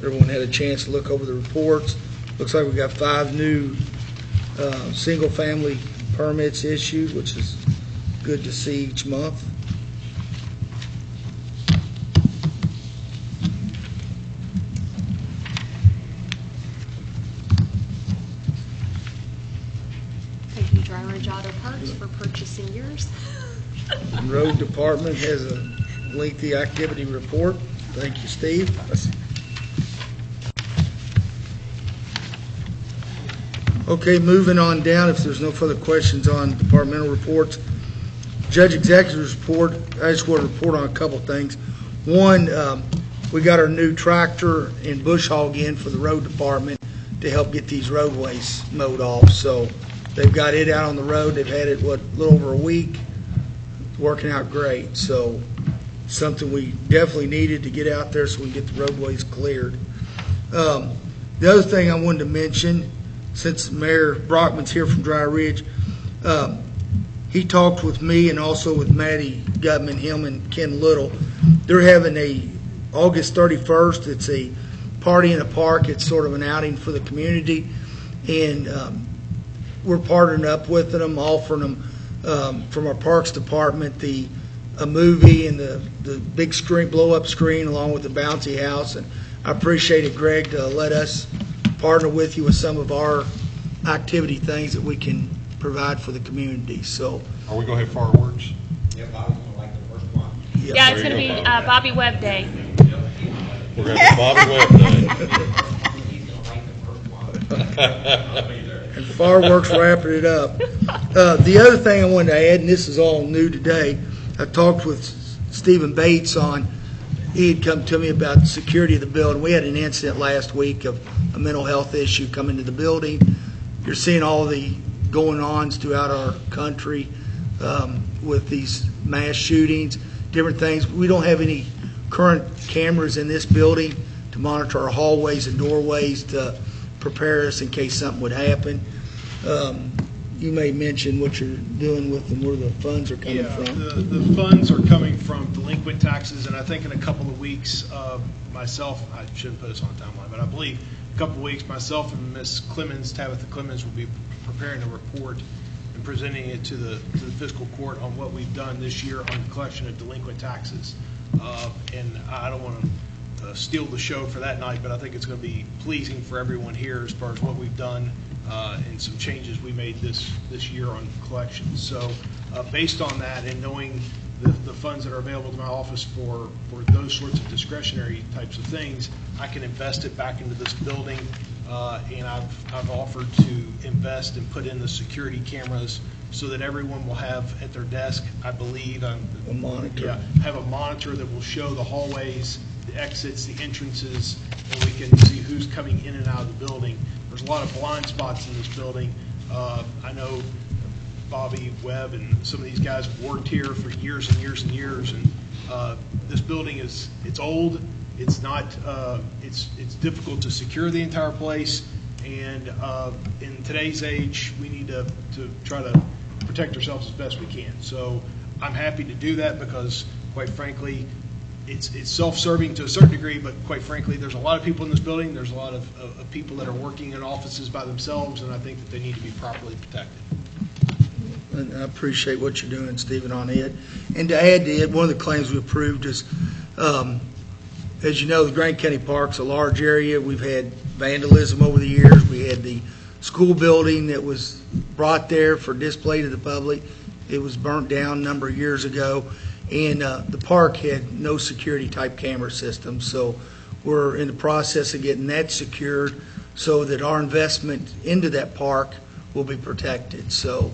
Everyone had a chance to look over the reports. Looks like we got 5 new single-family permits issued, which is good to see each month. Thank you, Dry Ridge Auto Parts, for purchasing yours. Road Department has a lengthy activity report. Thank you, Steve. Okay, moving on down, if there's no further questions on departmental reports. Judge Executive's report, I just want to report on a couple things. One, we got our new tractor and bush hog in for the road department to help get these roadways mowed off. So they've got it out on the road. They've had it, a little over a week. It's working out great. So something we definitely needed to get out there so we can get the roadways cleared. The other thing I wanted to mention, since Mayor Brockman's here from Dry Ridge, he talked with me and also with Matty Gutman, him and Ken Little. They're having August 31st, it's a party in a park. It's sort of an outing for the community, and we're partnering up with them, offering them from our Parks Department a movie and the big screen, blow-up screen, along with the bouncy house. And I appreciated Greg to let us partner with you with some of our activity things that we can provide for the community. So, Are we going to have fireworks? Yeah, Bobby's gonna like the first one. Yep, Yeah, it's there going you to go, be Bobby. Bobby Webb Day. We're going to have Bobby Webb Day. He's gonna like the first one. and fireworks wrapping it up. The other thing I wanted to add, and this is all new today, I talked with Stephen Bates he had come to me about the security of the building. We had an incident last week of a mental health issue coming to the building. You're seeing all the going-ons throughout our country with these mass shootings, different things. We don't have any current cameras in this building to monitor our hallways and doorways to prepare us in case something would happen. You may mention what you're doing with them, where the funds are coming from. The funds are coming from delinquent taxes, and I think in a couple of weeks, myself, I shouldn't put this on a timeline, but I believe a couple of weeks, myself and Ms. Clemens, Tabitha Clemens, will be preparing a report and presenting it to the fiscal court on what we've done this year on the collection of delinquent taxes. And I don't want to steal the show for that night, but I think it's going to be pleasing for everyone here as far as what we've done and some changes we made this year on collections. So based on that and knowing the funds that are available to my office for those sorts of discretionary types of things, I can invest it back into this building. And I've offered to invest and put in the security cameras so that everyone will have at their desk, I believe, A monitor. yeah, have a monitor that will show the hallways, the exits, the entrances, and we can see who's coming in and out of the building. There's a lot of blind spots in this building. I know Bobby Webb and some of these guys have worked here for years and years and years, and this building it's old. It's not. It's difficult to secure the entire place, and in today's age, we need to try to protect ourselves as best we can. So I'm happy to do that because, quite frankly, it's self-serving to a certain degree, but quite frankly, there's a lot of people in this building. There's a lot of people that are working in offices by themselves, and I think that they need to be properly protected. And I appreciate what you're doing, Stephen, on it. And to add to it, one of the claims we approved is, as you know, the Grant County Park's a large area. We've had vandalism over the years. We had the school building that was brought there for display to the public. It was burnt down a number of years ago. And the park had no security type camera system. So we're in the process of getting that secured so that our investment into that park will be protected. So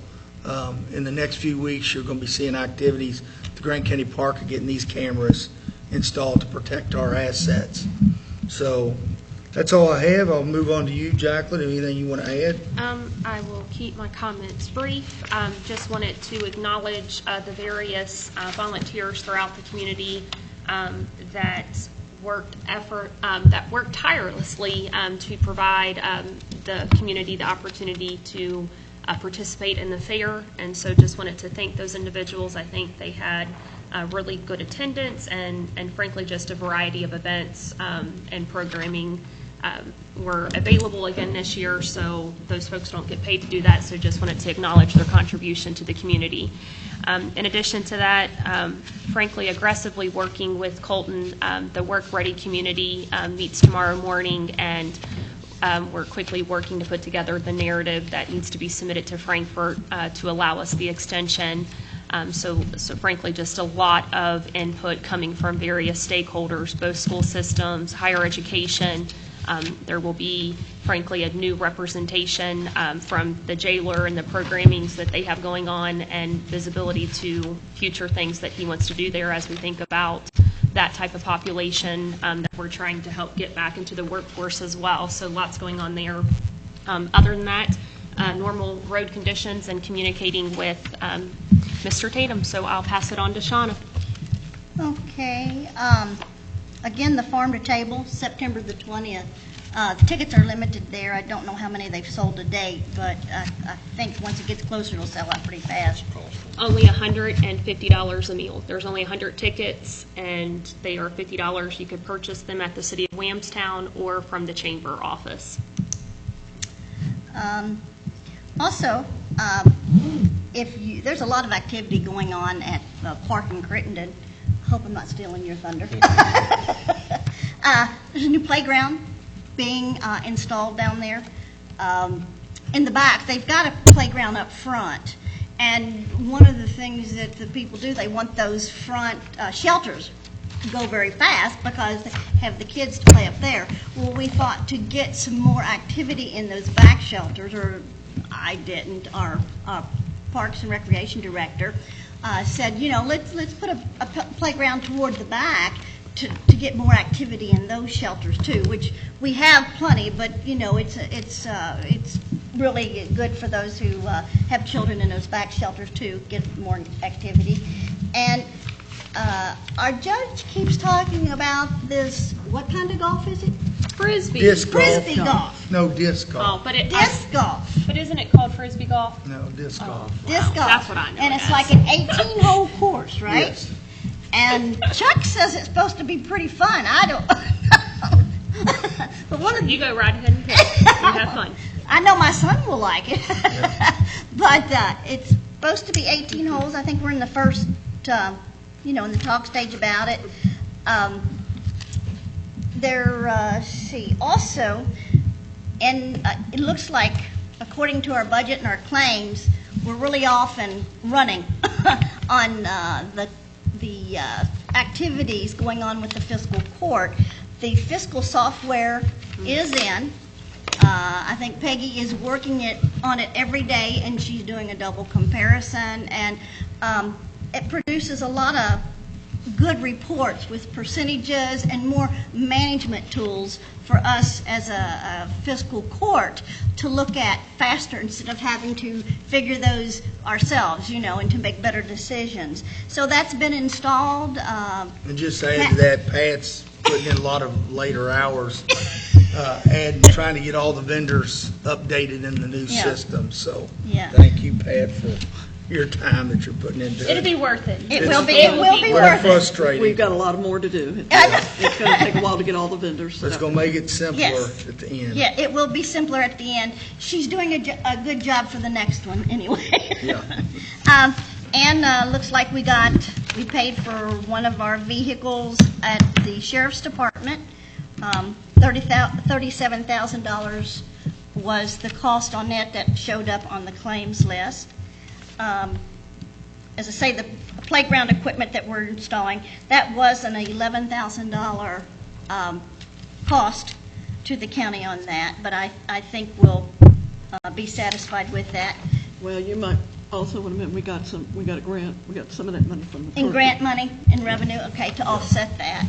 in the next few weeks, you're going to be seeing activities at the Grant County Park of getting these cameras installed to protect our assets. So that's all I have. I'll move on to you, Jacqueline. Anything you want to add? I will keep my comments brief. Just wanted to acknowledge the various volunteers throughout the community that worked tirelessly to provide the community the opportunity to participate in the fair. And so just wanted to thank those individuals. I think they had really good attendance and frankly just a variety of events and programming were available again this year, so those folks don't get paid to do that, so just wanted to acknowledge their contribution to the community. In addition to that, frankly, aggressively working with Colton, the Work Ready community meets tomorrow morning, and we're quickly working to put together the narrative that needs to be submitted to Frankfurt to allow us the extension. So frankly, just a lot of input coming from various stakeholders, both school systems, higher education. There will be, frankly, a new representation from the jailer and the programmings that they have going on and visibility to future things that he wants to do there as we think about that type of population that we're trying to help get back into the workforce as well. So lots going on there. Other than that, normal road conditions and communicating with Mr. Tatum. So I'll pass it on to Shauna. Okay. Again, the farm to table, September the 20th. The tickets are limited there. I don't know how many they've sold to date, but I think once it gets closer, it'll sell out pretty fast. Only $150 a meal. There's only 100 tickets, and they are $50. You can purchase them at the City of Williamstown or from the Chamber office. Also, there's a lot of activity going on at the park in Crittenden. Hope I'm not stealing your thunder. There's a new playground being installed down there. In the back, they've got a playground up front. And one of the things that the people do, they want those front shelters to go very fast because they have the kids to play up there. Well, we thought to get some more activity in those back shelters, or I didn't, our Parks and Recreation Director said, let's put a playground toward the back to get more activity in those shelters too, which we have plenty, but it's really good for those who have children in those back shelters too, get more activity. And our judge keeps talking about this, what kind of golf is it? Frisbee. Disc golf. Frisbee golf. No, disc golf. Oh, but Disc golf. But isn't it called Frisbee golf? No, disc golf. Disc golf. That's what I know And it it's as. like an 18-hole course, right? Yes. And Chuck says it's supposed to be pretty fun. I don't know. But one of You go right ahead and pick. You have fun. I know my son will like it. But it's supposed to be 18 holes. I think we're in the first, in the talk stage about it. Also, and it looks like, according to our budget and our claims, we're really off and running on the activities going on with the fiscal court. The fiscal software is in. I think Peggy is working on it every day, and she's doing a double comparison, and it produces a lot of good reports with percentages and more management tools for us as a fiscal court to look at faster instead of having to figure those ourselves, and to make better decisions. So that's been installed. And just to add to that, Pat's putting in a lot of later hours and trying to get all the vendors updated in the new Yeah. system. So Yeah. thank you, Pat, for your time that you're putting into it. It'll be worth it. It will be worth it. Frustrating. We've got a lot more to do. I know. It's going to take a while to get all the vendors set It's up. going to make it simpler Yes. at the end. Yeah, it will be simpler at the end. She's doing a good job for the next one anyway. Yeah. And looks like we paid for one of our vehicles at the sheriff's department. $37,000 was the cost on that showed up on the claims list. As I say, the playground equipment that we're installing, that was an $11,000 cost to the county on that, but I think we'll be satisfied with that. Well, you might also want to mention, we got a grant, we got some of that money from the. In grant money and revenue, okay, to offset that.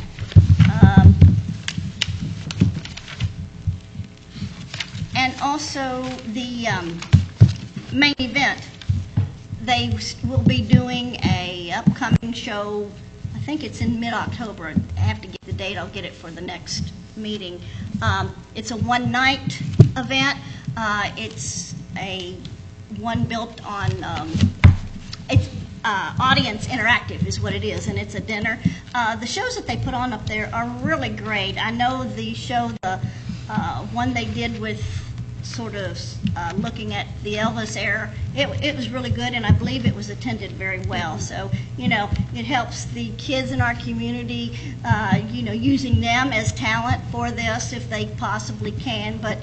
And also the main event, they will be doing a upcoming show, I think it's in mid-October. I have to get the date, I'll get it for the next meeting. It's a one-night event. It's one built on, it's audience interactive is what it is, and it's a dinner. The shows that they put on up there are really great. I know the show, the one they did with sort of looking at the Elvis era, it was really good, and I believe it was attended very well. So, it helps the kids in our community, using them as talent for this if they possibly can. But,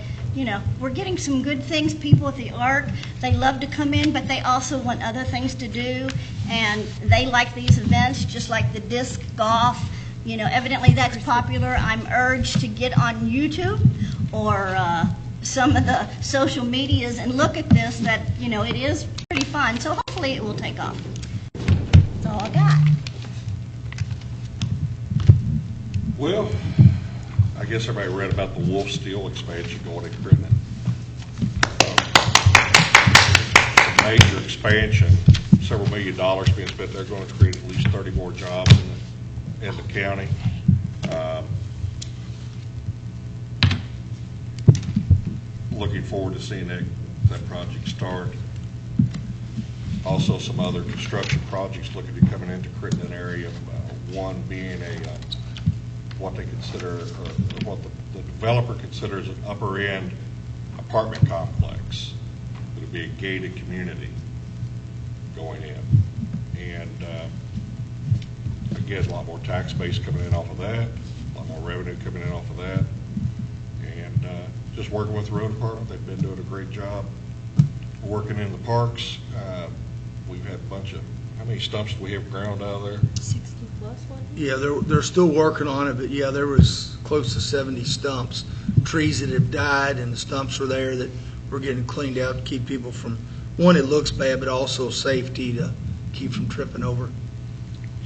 we're getting some good things. People at the Arc, they love to come in, but they also want other things to do, and they like these events, just like the disc golf. Evidently that's popular. I'm urged to get on YouTube or some of the social medias and look at this, that, it is pretty fun. So hopefully it will take off. That's all I got. Well, I guess everybody read about the Wolf Steel expansion going to Crittenden. Major expansion, several $1 million being spent. They're going to create at least 30 more jobs in the county. looking forward to seeing that project start. Also, some other construction projects looking at coming into Crittenden area. One being what they consider, or what the developer considers an upper end apartment complex. It'll be a gated community going in, and again, a lot more tax base coming in off of that, a lot more revenue coming in off of that, and just working with the road department. They've been doing a great job working in the parks. We've had a bunch of, how many stumps do we have ground out of there? 60 plus one? Yeah, they're still working on it, but yeah, there was close to 70 stumps, trees that have died, and the stumps are there that we're getting cleaned out to keep people from, one, it looks bad, but also safety to keep from tripping over.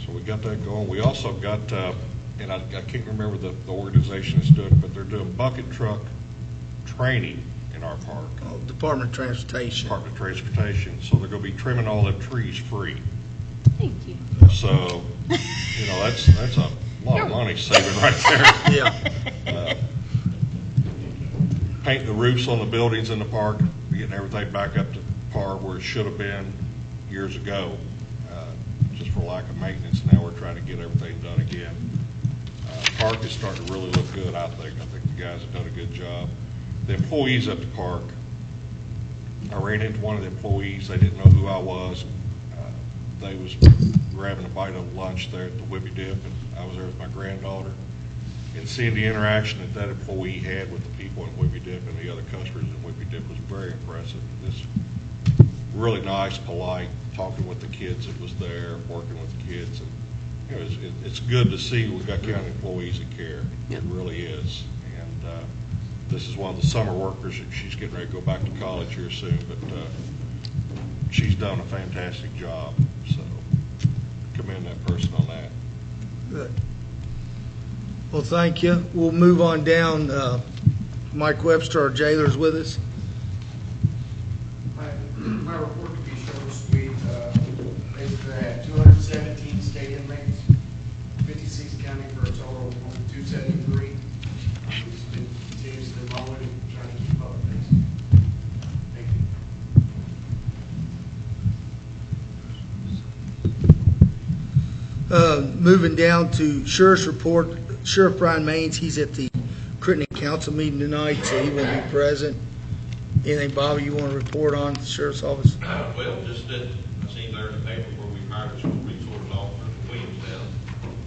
So we got that going. We also got, and I can't remember the organization that's doing it, but they're doing bucket truck training in our park. Department of Transportation. Department of Transportation. So they're going to be trimming all them trees free. Thank you. So, that's a lot of money saving right there. Yeah. Painting the roofs on the buildings in the park, getting everything back up to par where it should have been years ago. Just for lack of maintenance, now we're trying to get everything done again. Park is starting to really look good, I think. I think the guys have done a good job. The employees at the park, I ran into one of the employees. They didn't know who I was. They was grabbing a bite of lunch there at the Whippy Dip, and I was there with my granddaughter. And seeing the interaction that employee had with the people at Whippy Dip and the other customers at Whippy Dip was very impressive. This really nice, polite, talking with the kids that was there, working with the kids. And it's good to see we've got county employees that care. It really is. And this is one of the summer workers. She's getting ready to go back to college here soon, but she's done a fantastic job. So commend that person on that. Good. Well, thank you. We'll move on down. Mike Webster, our jailer, is with us. My report to be short and sweet. Basically, I had 217 state inmates, 56 county, for a total of 273. We've been continuously enrolling and trying to keep up with things. Thank you. Moving down to Sheriff's report. Sheriff Brian Maines, he's at the Crittenden Council meeting tonight, so he won't be present. Anything, Bobby, you want to report on the Sheriff's Office? Well, just that I seen there in the paper where we hired a school resource officer for Williamstown,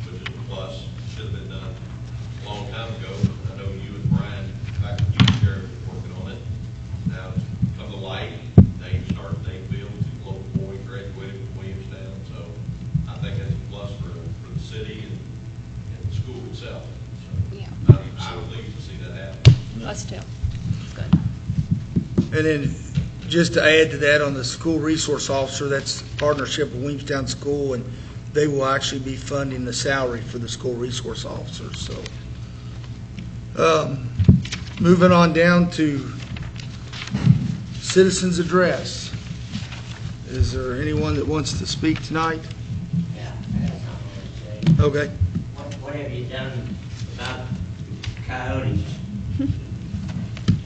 which is a plus. Should have been done a long time ago. I know you and Brian, back when you were sheriff, were working on it. Now it's come to light. Dave started, Dave Fields, the local boy, graduated from Williamstown. So I think that's a plus for the city and the school itself. So Yeah. I'm pleased to see that happen. Us too. Good. And then just to add to that, on the school resource officer, that's a partnership with Williamstown School, and they will actually be funding the salary for the school resource officer. So, moving on down to citizens' address. Is there anyone that wants to speak tonight? Yeah, I have something to say. Okay. What have you done about coyotes?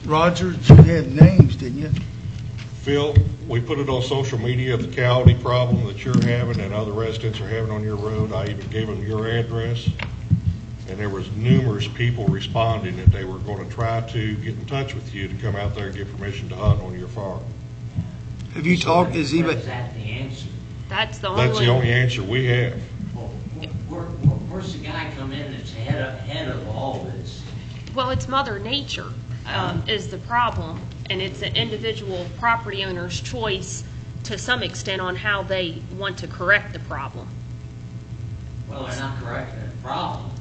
Roger, you had names, didn't you? Phil, we put it on social media, the coyote problem that you're having and other residents are having on your road. I even gave them your address. And there was numerous people responding that they were going to try to get in touch with you to come out there and get permission to hunt on your farm. Have you talked, is he, Is that the answer? That's the only. That's the only answer we have. Well, where's the guy come in that's head of all this? Well, it's Mother Nature is the problem, and it's an individual property owner's choice to some extent on how they want to correct the problem. Well, they're not correcting the problem.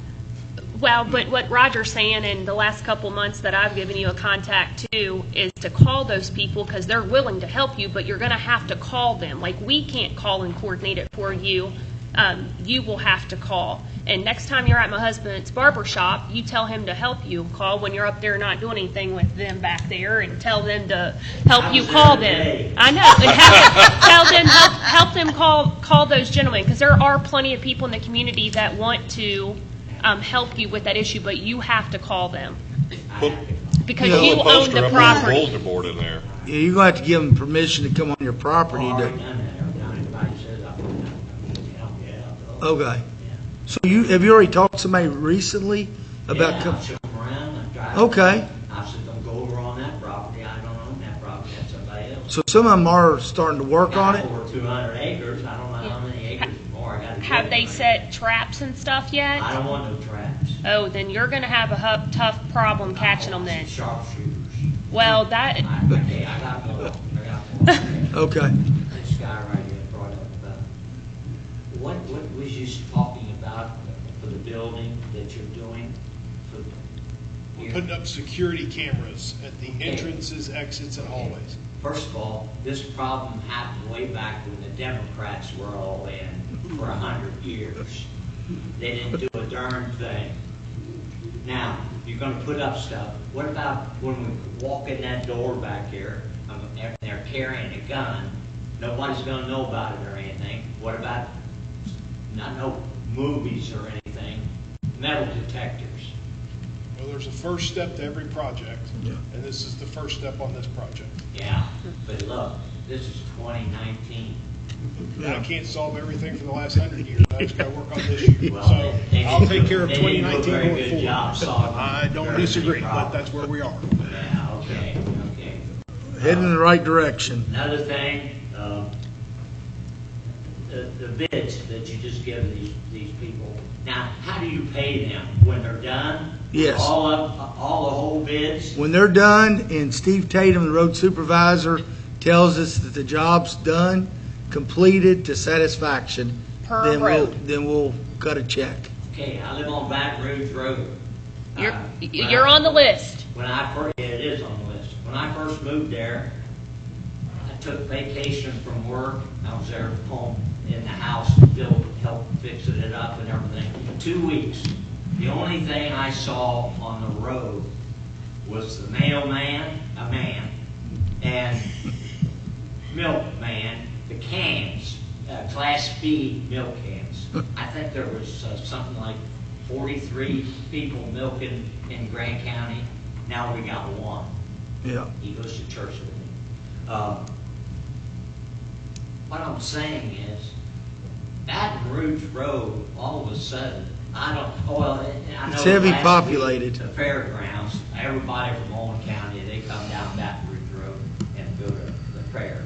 Well, but what Roger's saying in the last couple months that I've given you a contact to is to call those people because they're willing to help you, but you're going to have to call them. Like, we can't call and coordinate it for you. You will have to call. And next time you're at my husband's barber shop, you tell him to help you. Call when you're up there not doing anything with them back there, and tell them to help you call them. I know. And tell them, help them call those gentlemen, because there are plenty of people in the community that want to help you with that issue, but you have to call them. because No, you A own poster the up on property. bulletin board in there. Yeah, you're gonna have to give them permission to come on your property Already to, done that every time anybody says I'm gonna, okay. So have you already talked to somebody recently about? Yeah, I show them around, I drive. Okay. I said, don't go over on that property, I don't own that property, that's somebody else. So some of them are starting to work on Got it? over 200 acres, I don't know how many acres more I gotta. Have get. they set traps and stuff yet? I don't want no traps. Oh, then you're going to have a tough problem catching them then. Sharpshooters. Well, that, I got more, Okay. This guy right here brought up about, what was you talking about for the building that you're doing? For We're putting up security cameras at the entrances, exits, and hallways. First of all, this problem happened way back when the Democrats were all in for 100 years. They didn't do a darn thing. Now, you're gonna put up stuff. What about when we walk in that door back here, and they're carrying a gun, nobody's gonna know about it or anything. What about, not no movies or anything, metal detectors? Well, there's a first step to every project, Yeah. and this is the first step on this project. Yeah, but look, this is 2019. I can't solve everything for the last 100 years. I just got to work on this year. Well, So they I'll didn't take do- care of they didn't do a 2019 very going good forward. job solving I don't very disagree, many but problems. that's where we are. Yeah, okay. Heading in the right direction. Another thing, the bids that you just give these people, now, how do you pay them? When they're done? Yes. All the whole bids? When they're done and Steve Tatum, the road supervisor, tells us that the job's done, completed to satisfaction, Per then road. we'll cut a check. Okay, I live on Baton Rouge Road. you're on the list. Yeah, it is on the list. When I first moved there, I took vacation from work. I was there home in the house, help fixing it up and everything. 2 weeks. The only thing I saw on the road was the mailman, a man, and milkman, the cans, Class B milk cans. I think there was something like 43 people milking in Grant County. Now we got one. Yeah. He goes to church with me. What I'm saying is, Baton Rouge Road, all of a sudden, I know It's heavy last populated. week, the fairgrounds, everybody from Owen County, they come down Baton Rouge Road and go to the fair.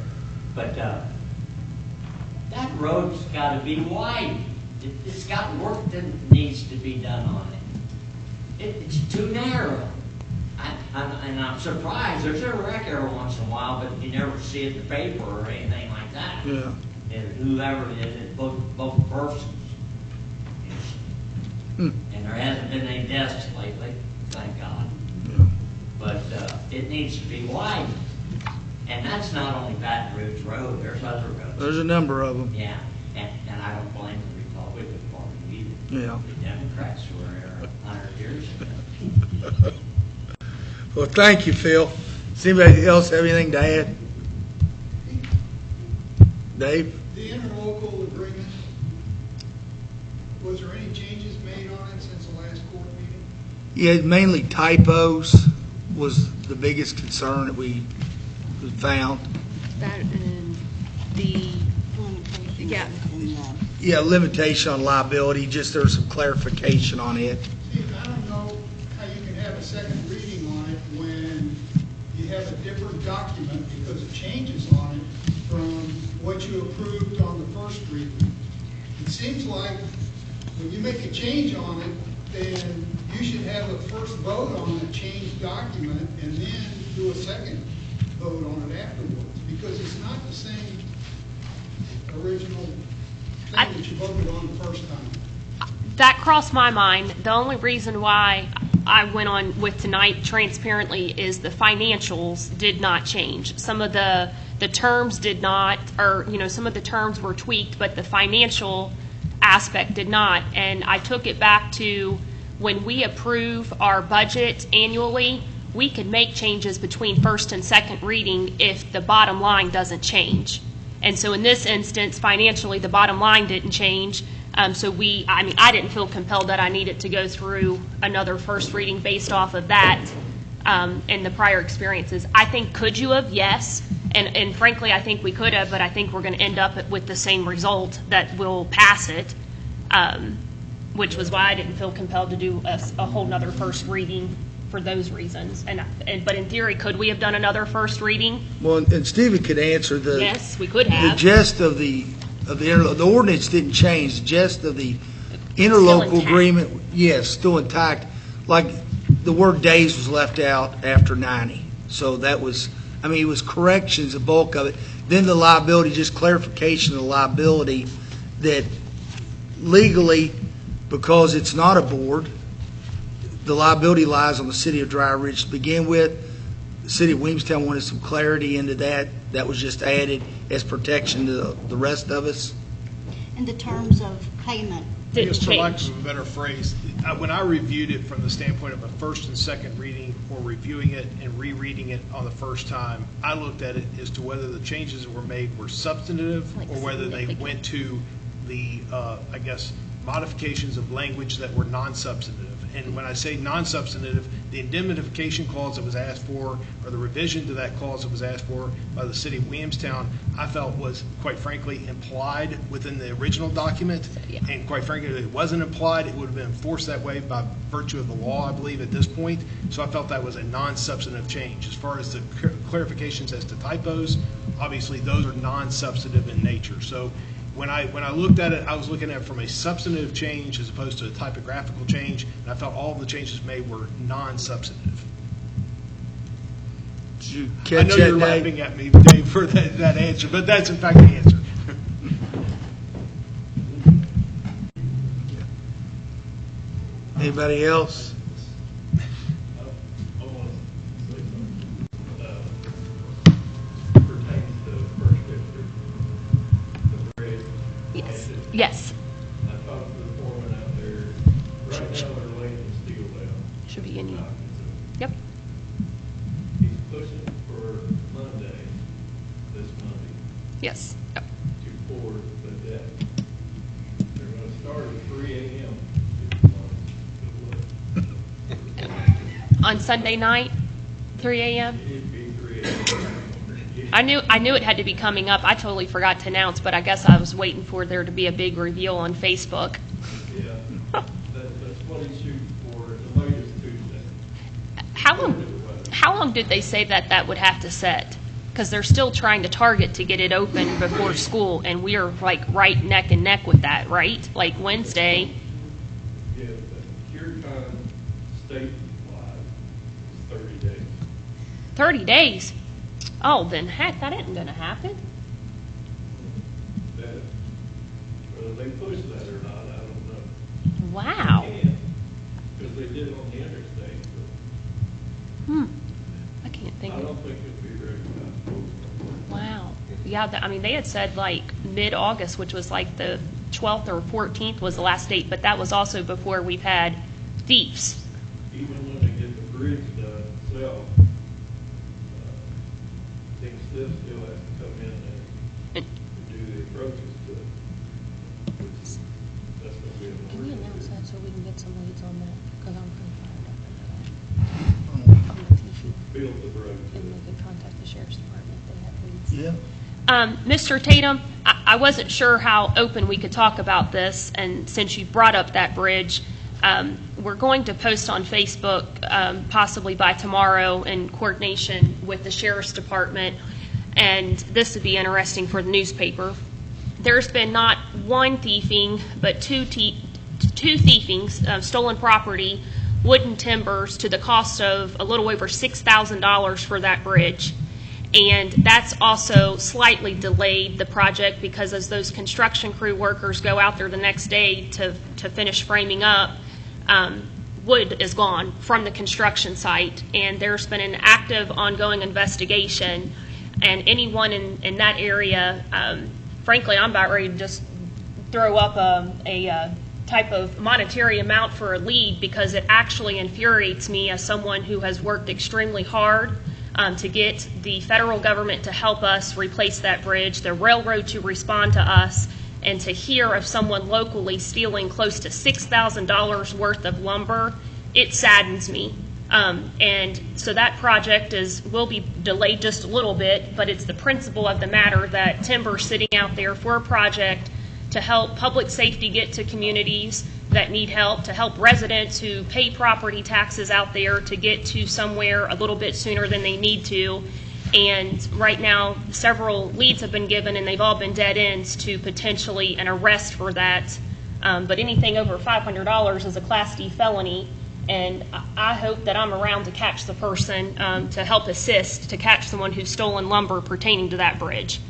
But that road's got to be wide. It's got work that needs to be done on it. It's too narrow. And I'm surprised. There's a wreck every once in a while, but you never see it in the paper or anything like that. Yeah. And whoever did it, both persons. And there hasn't been any deaths lately, thank God. Yeah. But it needs to be widened. And that's not only Baton Rouge Road, there's other roads. There's a number of them. Yeah, and I don't blame the Republican Party either. Yeah. The Democrats were there 100 years ago. Well, thank you, Phil. Does anybody else have anything to add? Dave? The interlocal agreement, was there any changes made on it since the last court meeting? Yeah, mainly typos was the biggest concern that we found. That and the, yeah, Yeah, limitation on liability, just there's some clarification on it. See, I don't know how you can have a second reading on it when you have a different document because it changes on it from what you approved on the first reading. It seems like when you make a change on it, then you should have a first vote on the changed document and then do a second vote on it afterwards, because it's not the same original thing that you voted on the first time. That crossed my mind. The only reason why I went on with tonight transparently is the financials did not change. Some of the terms did not, or some of the terms were tweaked, but the financial aspect did not. And I took it back to when we approve our budget annually, we could make changes between first and second reading if the bottom line doesn't change. And so in this instance, financially, the bottom line didn't change. So I didn't feel compelled that I needed to go through another first reading based off of that. in the prior experiences. I think, could you have? Yes. And frankly, I think we could have, but I think we're going to end up with the same result, that we'll pass it, which was why I didn't feel compelled to do a whole nother first reading for those reasons. But in theory, could we have done another first reading? Well, and Stephen could answer the. Yes, we could The have. gist of the ordinance didn't change. The gist of the Still interlocal intact. agreement, yes, still intact. Like, the word days was left out after 90. So that was, I mean, it was corrections, the bulk of it. Then the liability, just clarification of the liability, that legally, because it's not a board, the liability lies on the city of Dry Ridge to begin with. The city of Williamstown wanted some clarity into that. That was just added as protection to the rest of us. In the terms of payment. Didn't For lack change. of a better phrase, when I reviewed it from the standpoint of a first and second reading, or reviewing it and rereading it on the first time, I looked at it as to whether the changes that were made were substantive, Like or whether they significant. went to the, I guess, modifications of language that were non-substantive. And when I say non-substantive, the indemnification clause that was asked for, or the revision to that clause that was asked for by the city of Williamstown, I felt was, quite frankly, implied within the original document. Yeah. And quite frankly, if it wasn't implied, it would have been enforced that way by virtue of the law, I believe, at this point. So I felt that was a non-substantive change. As far as the clarifications as to typos, obviously, those are non-substantive in nature. So when I looked at it, I was looking at it from a substantive change as opposed to a typographical change, and I felt all of the changes made were non-substantive. Did you I catch know that, you're Dave? laughing at me, Dave, for that answer, but that's in fact the answer. Anybody else? I want to say something. Pertains to First District, the bridge. Yes. Yes. I talked to the foreman out there. Right now, they're laying steel down. Should be in you. Knocking it. Yep. He's pushing for Monday, this Monday, Yes. Yep. to pour the deck. They're going to start at 3 a.m. if you want. On Sunday night, 3 a.m. It'd be 3 a.m. I knew it had to be coming up. I totally forgot to announce, but I guess I was waiting for there to be a big reveal on Facebook. Yeah, that's what he's shooting for, the latest Tuesday. How long did they say that would have to set? Because they're still trying to target to get it open before school, and we are like right neck and neck with that, right? Like Wednesday. Yeah, but cure time statewide is 30 days. 30 days. Oh, then heck, that isn't going to happen. That, whether they push that or not, I don't know. Wow. They can, because they did it on the interstate, but I can't think I of. don't think it'd be very fast. Wow. Yeah, I mean, they had said like mid-August, which was like the 12th or 14th was the last date, but that was also before we've had thieves. Even when they get the bridge done itself, things still has to come in and do the approaches to it. Which, that's going to be a Can you more. announce that so we can get some leads on that? Because I'm pretty fired up into that. On the TC. Build the road to And it. we can contact the sheriff's department if they have leads. Yeah. Mr. Tatum, I wasn't sure how open we could talk about this, and since you brought up that bridge, we're going to post on Facebook possibly by tomorrow in coordination with the Sheriff's Department, and this would be interesting for the newspaper. There's been not one thieving, but two thievings, stolen property, wooden timbers to the cost of a little over $6,000 for that bridge. And that's also slightly delayed the project because as those construction crew workers go out there the next day to finish framing up, wood is gone from the construction site. And there's been an active ongoing investigation. And anyone in that area, frankly, I'm about ready to just throw up a type of monetary amount for a lead because it actually infuriates me as someone who has worked extremely hard to get the federal government to help us replace that bridge, the railroad to respond to us, and to hear of someone locally stealing close to $6,000 worth of lumber. It saddens me. And so that project will be delayed just a little bit, but it's the principle of the matter that timber's sitting out there for a project to help public safety get to communities that need help, to help residents who pay property taxes out there to get to somewhere a little bit sooner than they need to. And right now, several leads have been given, and they've all been dead ends to potentially an arrest for that. But anything over $500 is a Class D felony, and I hope that I'm around to catch the person, to help assist, to catch someone who's stolen lumber pertaining to that bridge.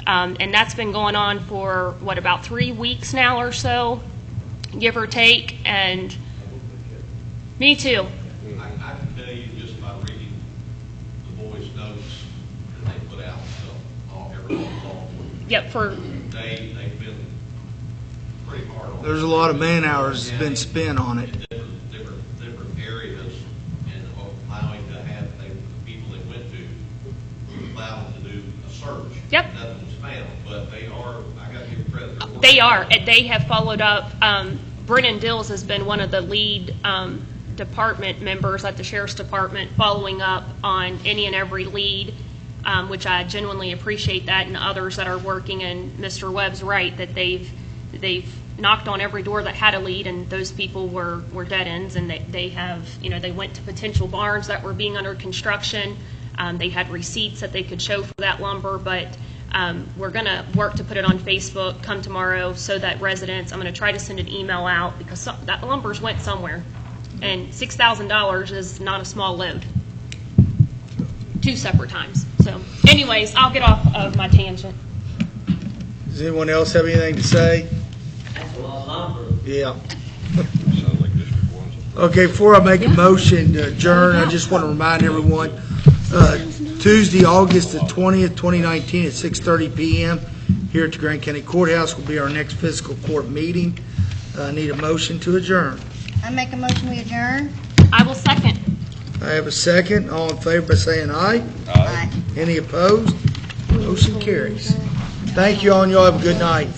And that's been going on for, about 3 weeks now or so, give or take, and me too. I can tell you just by reading the voice notes that they put out, everyone's all. Yep, They've been pretty hard on it. There's a lot of man hours that's been spent on it. Different areas, and allowing to have the people they went to, allow them to do a search. Yep. Nothing was found, but they are, I got to give credit. They are. They have followed up. Brennan Dills has been one of the lead department members at the Sheriff's Department, following up on any and every lead, which I genuinely appreciate that, and others that are working. And Mr. Webb's right that they've knocked on every door that had a lead, and those people were dead ends, and they have, they went to potential barns that were being under construction. They had receipts that they could show for that lumber, but we're going to work to put it on Facebook come tomorrow so that residents, I'm going to try to send an email out, because that lumber's went somewhere, and $6,000 is not a small load. 2 separate times. So anyways, I'll get off of my tangent. Does anyone else have anything to say? That's a lot of lumber. Yeah. Sounds like District 1's. Okay, before I make a motion to adjourn, I just want to remind everyone, Tuesday, August the 20th, 2019 at 6:30 p.m. here at the Grant County Courthouse will be our next fiscal court meeting. I need a motion to adjourn. I make a motion we adjourn. I will second. I have a second. All in favor by saying aye. Aye. Any opposed? Motion carries. Thank you all, and y'all have a good night.